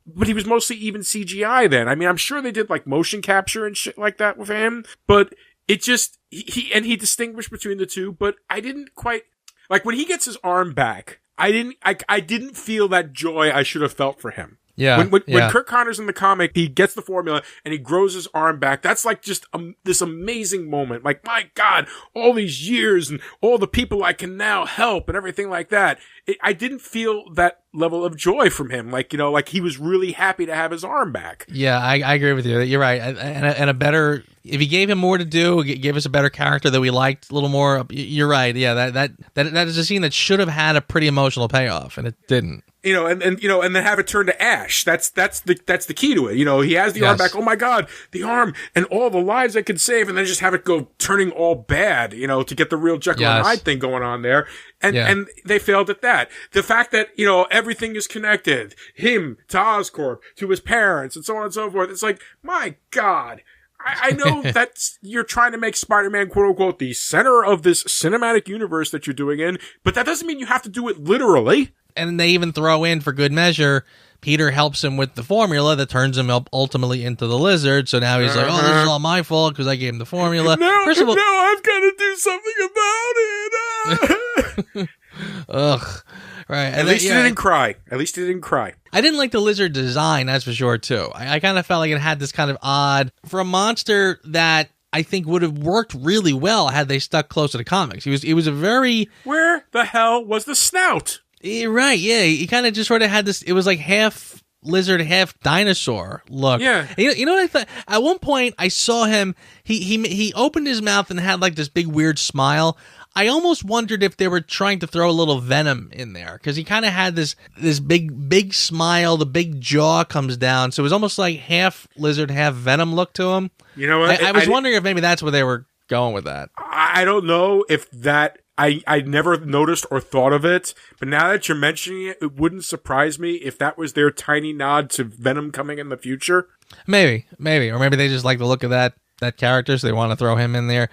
but he was mostly even CGI then. I mean, I'm sure they did like motion capture and shit like that with him, but it just, he distinguished between the two, but I didn't quite, like when he gets his arm back, I didn't feel that joy I should have felt for him. Yeah. When Kirk Connors in the comic, he gets the formula and he grows his arm back. That's like just this amazing moment. Like, my God, all these years and all the people I can now help and everything like that. I didn't feel that level of joy from him. Like, like he was really happy to have his arm back. Yeah, I agree with you. You're right. And a better, if he gave him more to do, gave us a better character that we liked a little more. You're right. Yeah, that is a scene that should have had a pretty emotional payoff, and it didn't. And then have it turn to ash. That's the key to it. He has the arm back. Oh my God, the arm and all the lives I could save, and then just have it go turning all bad, to get the real Jekyll and Hyde thing going on there. And they failed at that. The fact that, everything is connected, him to Oscorp, to his parents, and so on and so forth. It's like, my God. I know that you're trying to make Spider-Man, quote unquote, the center of this cinematic universe that you're doing in, but that doesn't mean you have to do it literally. And they even throw in, for good measure, Peter helps him with the formula that turns him up ultimately into the Lizard. So now he's like, oh, this is all my fault because I gave him the formula. First of all, I've got to do something about it. Ugh. Right. At least he didn't cry. I didn't like the Lizard design, that's for sure, too. I kind of felt like it had this kind of odd, for a monster that I think would have worked really well had they stuck close to the comics. He was a very... Where the hell was the snout? Right, yeah. He kind of just sort of had this, it was like half lizard, half dinosaur look. Yeah. You know what I thought? At one point, I saw him, he opened his mouth and had like this big weird smile. I almost wondered if they were trying to throw a little venom in there, because he kind of had this big smile, the big jaw comes down, so it was almost like half lizard, half venom look to him. You know what? I was wondering if maybe that's where they were going with that. I don't know if that... I never noticed or thought of it, but now that you're mentioning it, it wouldn't surprise me if that was their tiny nod to Venom coming in the future. Maybe. Or maybe they just like the look of that character, so they want to throw him in there.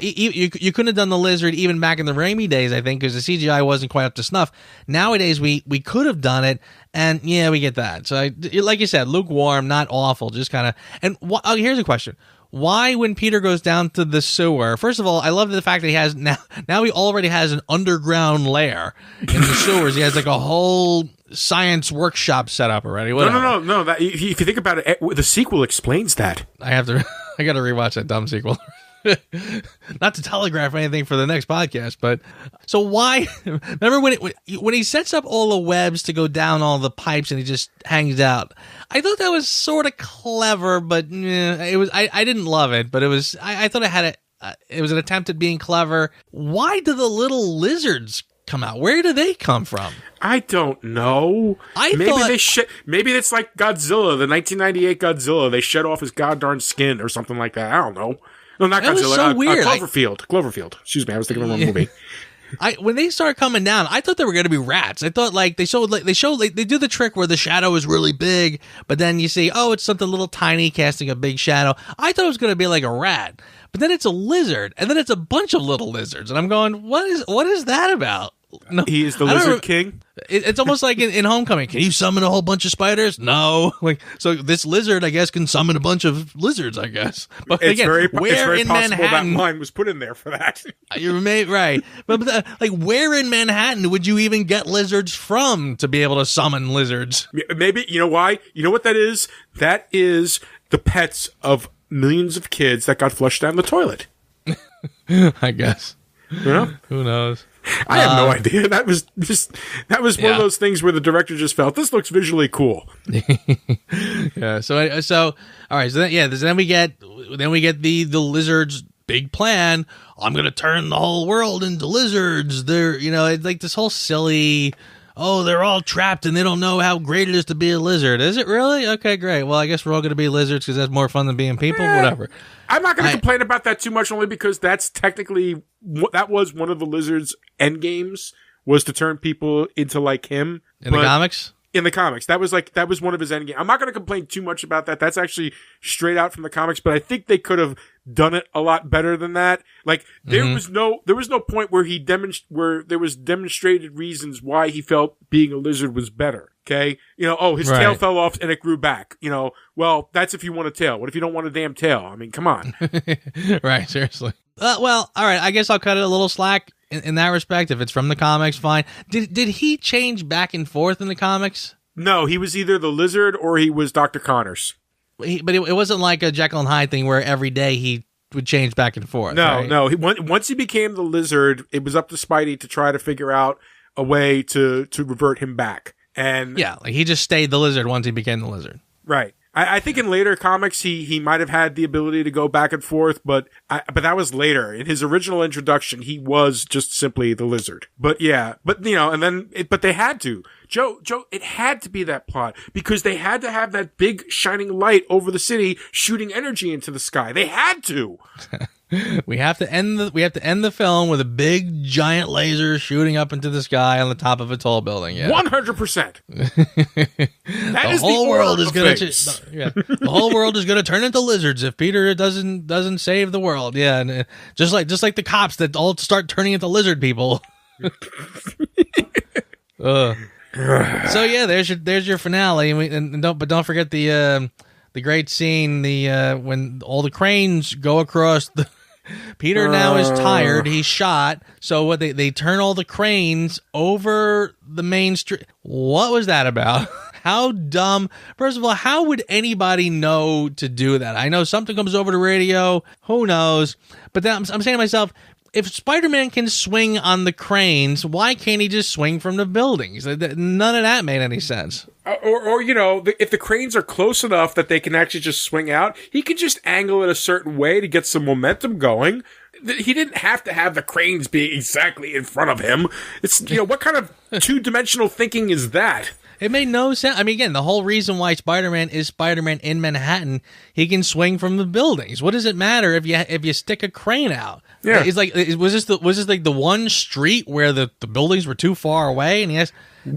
You couldn't have done the Lizard even back in the Raimi days, I think, because the CGI wasn't quite up to snuff. Nowadays, we could have done it, and yeah, we get that. So, like you said, lukewarm, not awful, just kind of... And here's a question. Why, when Peter goes down to the sewer, first of all, I love the fact that he has now he already has an underground lair in the sewers. He has like a whole science workshop set up already. Whatever. No. That, if you think about it, the sequel explains that. I got to rewatch that dumb sequel. Not to telegraph anything for the next podcast, but so why? Remember when he sets up all the webs to go down all the pipes and he just hangs out? I thought that was sort of clever, but it was. I didn't love it, but it was. I thought it had it was an attempt at being clever. Why do the little lizards come out? Where do they come from? I don't know. Maybe it's like Godzilla, the 1998 Godzilla. They shed off his goddamn skin or something like that. I don't know. No, not that Godzilla. Was so weird. Cloverfield. Excuse me, I was thinking of the wrong movie. When they started coming down, I thought they were going to be rats. I thought they do the trick where the shadow is really big, but then you see, oh, it's something little tiny casting a big shadow. I thought it was going to be like a rat, but then it's a lizard, and then it's a bunch of little lizards, and I'm going, what is that about? No, he is the Lizard King. It's almost like in Homecoming. Can you summon a whole bunch of spiders? No. So this lizard, I guess, can summon a bunch of lizards, I guess. But it's again, very in possible Manhattan, that line was put in there for that. You're right. But where in Manhattan would you even get lizards from to be able to summon lizards? Maybe, you know why? You know what that is? That is the pets of millions of kids that got flushed down the toilet. I guess. You know? Who knows? I have no idea. That was one of those things where the director just felt, this looks visually cool. Yeah. So all right. So then we get the lizard's big plan. I'm gonna turn the whole world into lizards. They're it's like this whole silly. Oh, they're all trapped and they don't know how great it is to be a lizard. Is it really? Okay, great. Well, I guess we're all going to be lizards because that's more fun than being people. Whatever. I'm not going to complain about that too much, only because that's technically that was one of the lizard's end games, was to turn people into like him in the comics. In the comics, that was one of his end games. I'm not going to complain too much about that. That's actually straight out from the comics, but I think they could have done it a lot better than that. Like there was no point where where there was demonstrated reasons why he felt being a lizard was better. Okay, his tail fell off and it grew back. Well, that's if you want a tail. What if you don't want a damn tail? I mean, come on. Right, seriously. Well, all right. I guess I'll cut it a little slack in that respect. If it's from the comics, fine. Did he change back and forth in the comics? No, he was either the lizard or he was Dr. Connors. But it wasn't like a Jekyll and Hyde thing where every day he would change back and forth. No, right? no. Once he became the lizard, it was up to Spidey to try to figure out a way to revert him back. And yeah, like he just stayed the lizard once he became the lizard. Right. I think in later comics he might have had the ability to go back and forth, but that was later. In his original introduction, he was just simply the lizard. But yeah, but they had to. Joe, it had to be that plot because they had to have that big shining light over the city shooting energy into the sky. They had to. We have to end the film with a big giant laser shooting up into the sky on the top of a tall building. Yeah, 100%. The whole world is going to the whole world is going to turn into lizards if Peter doesn't save the world. Yeah, and just like the cops that all start turning into lizard people. So yeah, there's your finale, and don't forget the great scene when all the cranes go across the. Peter now is tired. He's shot. So what they turn all the cranes over the main street. What was that about? How dumb. First of all, how would anybody know to do that? I know something comes over the radio. Who knows? But then I'm saying to myself, if Spider-Man can swing on the cranes, why can't he just swing from the buildings? None of that made any sense. Or if the cranes are close enough that they can actually just swing out, he could just angle it a certain way to get some momentum going. He didn't have to have the cranes be exactly in front of him. It's what kind of two-dimensional thinking is that? It made no sense. I mean, again, the whole reason why Spider-Man is Spider-Man in Manhattan, he can swing from the buildings. What does it matter if you stick a crane out? Yeah, it's like was this like the one street where the buildings were too far away? And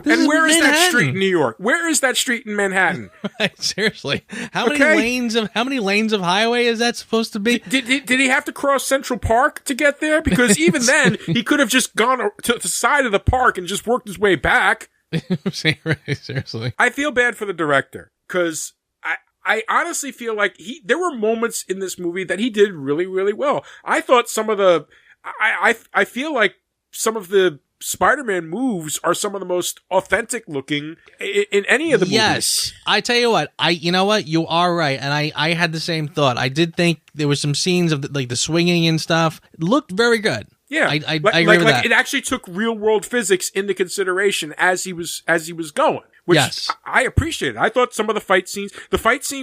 where is that street in New York? Where is that street in Manhattan? Right, seriously, how many lanes of highway is that supposed to be? Did he have to cross Central Park to get there? Because even then, he could have just gone to the side of the park and just worked his way back. Seriously, I feel bad for the director because I honestly feel like there were moments in this movie that he did really, really well. I thought I feel like some of the Spider-Man moves are some of the most authentic looking in any of the movies. Yes, I tell you what, you are right, and I had the same thought. I did think there was some scenes of the swinging and stuff. It looked very good. Yeah, I agree with that. It actually took real world physics into consideration as he was going, which yes. I appreciated. I thought some of the fight scene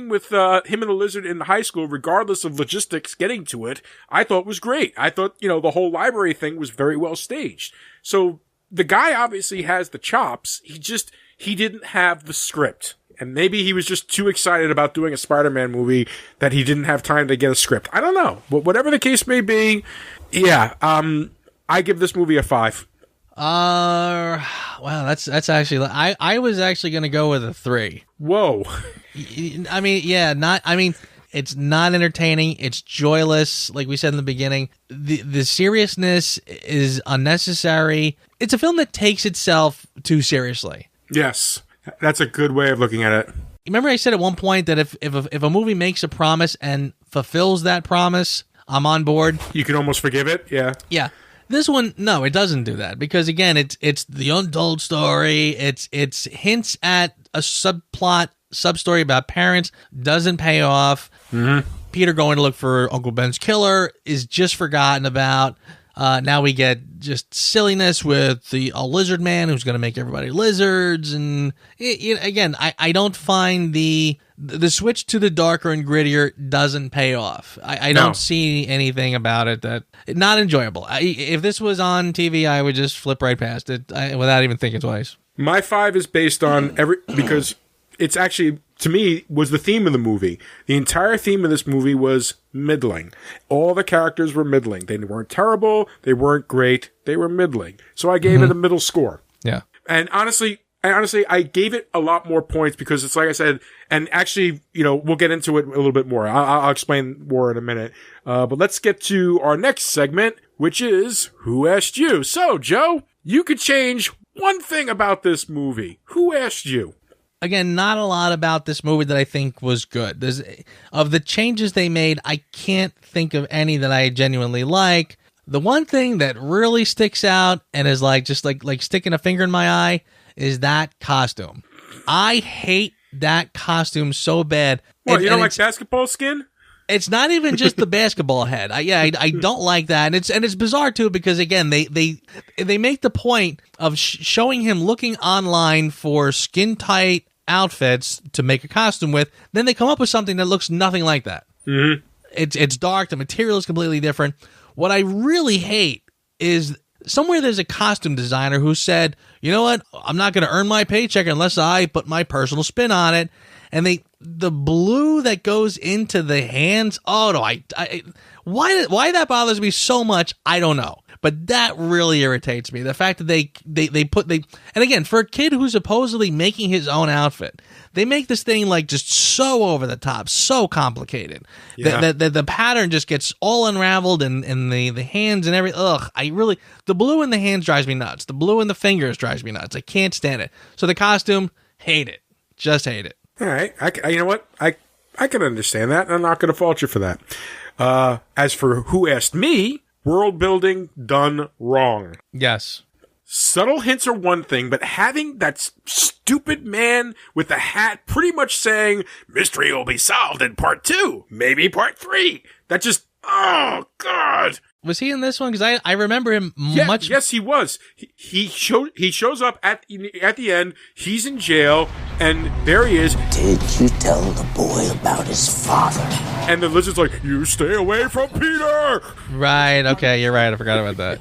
with him and the lizard in the high school, regardless of logistics getting to it, I thought was great. I thought the whole library thing was very well staged. So the guy obviously has the chops. He didn't have the script. And maybe he was just too excited about doing a Spider-Man movie that he didn't have time to get a script. I don't know. But whatever the case may be, yeah, I give this movie a 5. Wow, that's actually I was actually going to go with a 3. Whoa. I mean, it's not entertaining. It's joyless, like we said in the beginning. The seriousness is unnecessary. It's a film that takes itself too seriously. Yes. That's a good way of looking at it. Remember I said at one point that if a movie makes a promise and fulfills that promise, I'm on board. You can almost forgive it, yeah. Yeah. This one, no, it doesn't do that because again, it's the untold story. It's hints at a subplot, sub-story about parents, doesn't pay off. Mm-hmm. Peter going to look for Uncle Ben's killer is just forgotten about. Now we get just silliness with a lizard man who's going to make everybody lizards. And again, I don't find the switch to the darker and grittier doesn't pay off. I don't see anything about it that not enjoyable. If this was on TV, I would just flip right past it without even thinking twice. My 5 is based on because it's actually, to me, was the theme of the movie. The entire theme of this movie was middling. All the characters were middling. They weren't terrible. They weren't great. They were middling. So I gave it a middle score. Yeah. And honestly, I gave it a lot more points because it's like I said, and actually, we'll get into it a little bit more. I'll explain more in a minute. But let's get to our next segment, which is Who Asked You? So, Joe, you could change one thing about this movie. Who asked you? Again, not a lot about this movie that I think was good. Of the changes they made, I can't think of any that I genuinely like. The one thing that really sticks out and is just like sticking a finger in my eye is that costume. I hate that costume so bad. Well, you don't like basketball skin? It's not even just the basketball head. I don't like that, and it's bizarre too because again they make the point of showing him looking online for skin tight outfits to make a costume with. Then they come up with something that looks nothing like that. Mm-hmm. It's dark. The material is completely different. What I really hate is somewhere there's a costume designer who said, you know what, I'm not going to earn my paycheck unless I put my personal spin on it. And the blue that goes into the hands, oh no, why that bothers me so much, I don't know. But that really irritates me. The fact that and again, for a kid who's supposedly making his own outfit, they make this thing just so over the top, so complicated. Yeah. The pattern just gets all unraveled and the hands and everything. The blue in the hands drives me nuts. The blue in the fingers drives me nuts. I can't stand it. So the costume, hate it. Just hate it. All right. You know what? I can understand that. I'm not going to fault you for that. As for Who Asked Me, world building done wrong. Yes. Subtle hints are one thing, but having that stupid man with the hat pretty much saying, mystery will be solved in part 2, maybe part 3. That just, oh, God. Was he in this one? Because I remember him much. Yes, he was. He shows up at the end. He's in jail, and there he is. Did you tell the boy about his father? And the lizard's like, you stay away from Peter! Right, okay, you're right. I forgot about that.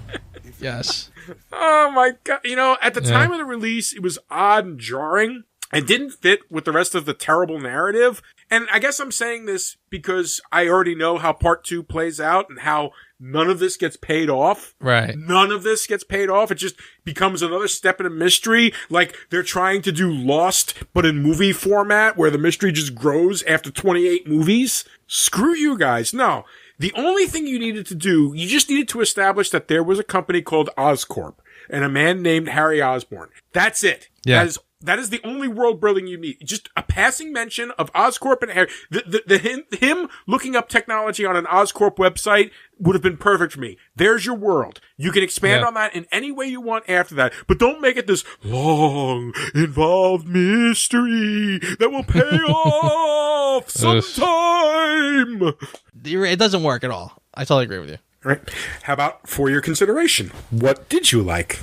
Yes. Oh, my God. At the time of the release, it was odd and jarring. It didn't fit with the rest of the terrible narrative. And I guess I'm saying this because I already know how part 2 plays out and how none of this gets paid off. Right. None of this gets paid off. It just becomes another step in a mystery. Like they're trying to do Lost, but in movie format where the mystery just grows after 28 movies. Screw you guys. No. The only thing you needed to do, you just needed to establish that there was a company called Oscorp and a man named Harry Osborn. That's it. Yeah. That is the only world building you need. Just a passing mention of Oscorp and Harry. Him looking up technology on an Oscorp website would have been perfect for me. There's your world. You can expand on that in any way you want after that. But don't make it this long, involved mystery that will pay off sometime. It doesn't work at all. I totally agree with you. All right. How about for your consideration? What did you like?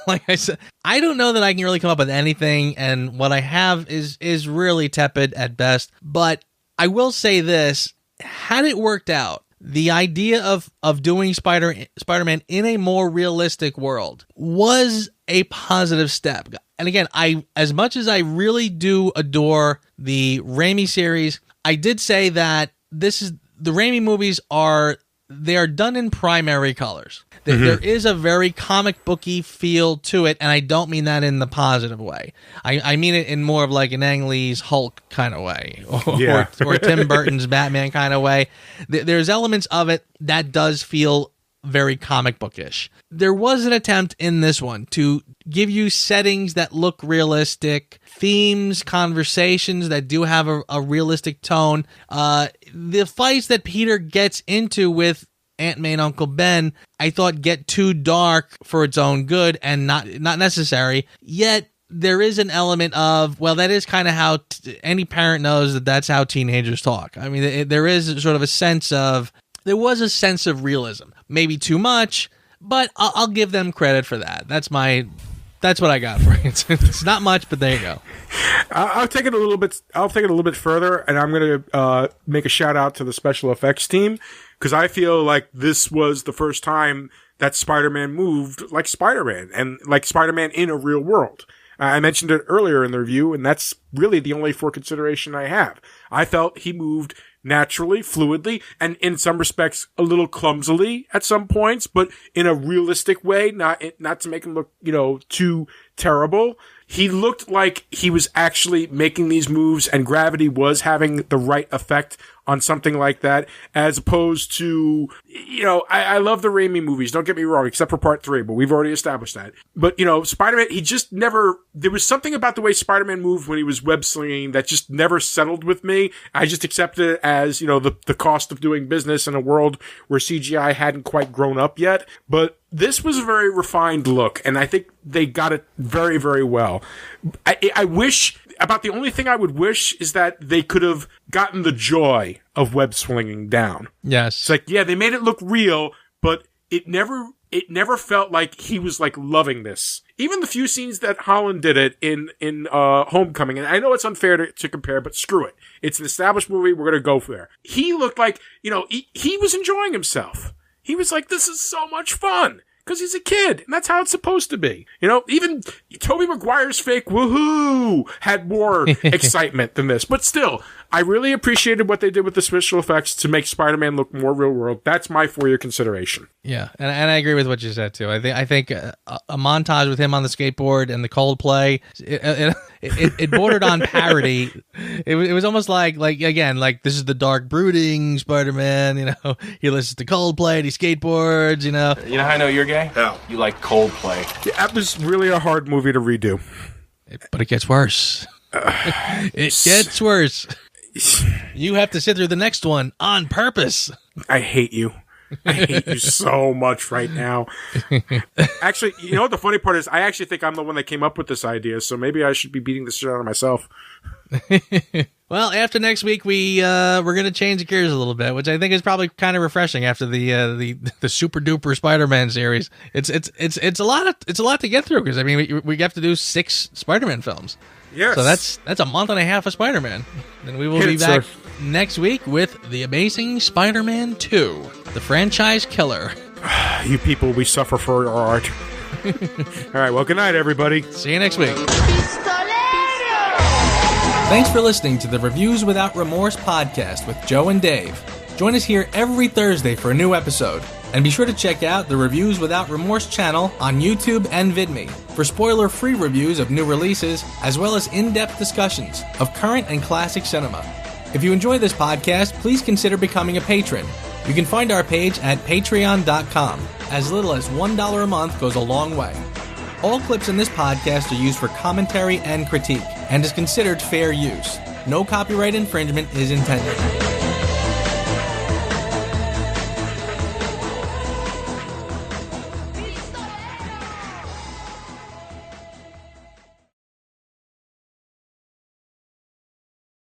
Like I said, I don't know that I can really come up with anything, and what I have is really tepid at best. But I will say this: had it worked out, the idea of doing Spider-Man in a more realistic world was a positive step. And again, as much as I really do adore the Raimi series, I did say that the Raimi movies are done in primary colors. There is a very comic booky feel to it, and I don't mean that in the positive way. I mean it in more of like an Ang Lee's Hulk kind of way, or Tim Burton's Batman kind of way. There's elements of it that does feel very comic bookish. There was an attempt in this one to give you settings that look realistic, themes, conversations that do have a realistic tone. The fights that Peter gets into with Aunt May and Uncle Ben, I thought get too dark for its own good and not necessary. Yet there is an element of, well, that is kind of how any parent knows that that's how teenagers talk. I mean, there is sort of there was a sense of realism. Maybe too much, but I'll give them credit for that. That's what I got for it. It's not much, but there you go. I'll take it a little bit further, and I'm going to make a shout out to the special effects team, because I feel like this was the first time that Spider-Man moved like Spider-Man, and like Spider-Man in a real world. I mentioned it earlier in the review, and that's really the only for consideration I have. I felt he moved naturally, fluidly, and in some respects a little clumsily at some points, but in a realistic way, not to make him look, too terrible. He looked like he was actually making these moves, and gravity was having the right effect on something like that, as opposed to, I love the Raimi movies, don't get me wrong, except for part 3, but we've already established that. But, Spider-Man, he just never, there was something about the way Spider-Man moved when he was web slinging that just never settled with me. I just accepted it as, the cost of doing business in a world where CGI hadn't quite grown up yet. But this was a very refined look, and I think they got it very, very well. I wish, about the only thing I would wish is that they could have gotten the joy of web swinging down. Yes. It's like, yeah, they made it look real, but it never felt like he was like loving this. Even the few scenes that Holland did it in Homecoming, and I know it's unfair to compare, but screw it. It's an established movie, we're gonna go for there. He looked like, he was enjoying himself. He was like, this is so much fun. Because he's a kid, and that's how it's supposed to be. Even Tobey Maguire's fake woohoo had more excitement than this. But still, I really appreciated what they did with the special effects to make Spider-Man look more real world. That's my for-your consideration. Yeah, and I agree with what you said too. I think a montage with him on the skateboard and the Coldplay, it bordered on parody. It was almost like this is the dark brooding Spider-Man. He listens to Coldplay, and he skateboards. You know how I know you're gay? Hell, you like Coldplay. Yeah, that was really a hard movie to redo. But it gets worse. It gets worse. You have to sit through the next one on purpose. I hate you. I hate you so much right now. Actually, what the funny part is? I actually think I'm the one that came up with this idea, so maybe I should be beating the shit out of myself. Well, after next week, we're gonna change the gears a little bit, which I think is probably kind of refreshing after the super duper Spider-Man series. It's a lot to get through, because I mean we have to do 6 Spider-Man films. Yes. So that's a month and a half of Spider-Man. Then we will be back next week with The Amazing Spider-Man 2, the franchise killer. You people, we suffer for our art. All right, well, good night, everybody. See you next week. Thanks for listening to the Reviews Without Remorse podcast with Joe and Dave. Join us here every Thursday for a new episode. And be sure to check out the Reviews Without Remorse channel on YouTube and VidMe for spoiler-free reviews of new releases, as well as in-depth discussions of current and classic cinema. If you enjoy this podcast, please consider becoming a patron. You can find our page at patreon.com. As little as $1 a month goes a long way. All clips in this podcast are used for commentary and critique, and is considered fair use. No copyright infringement is intended.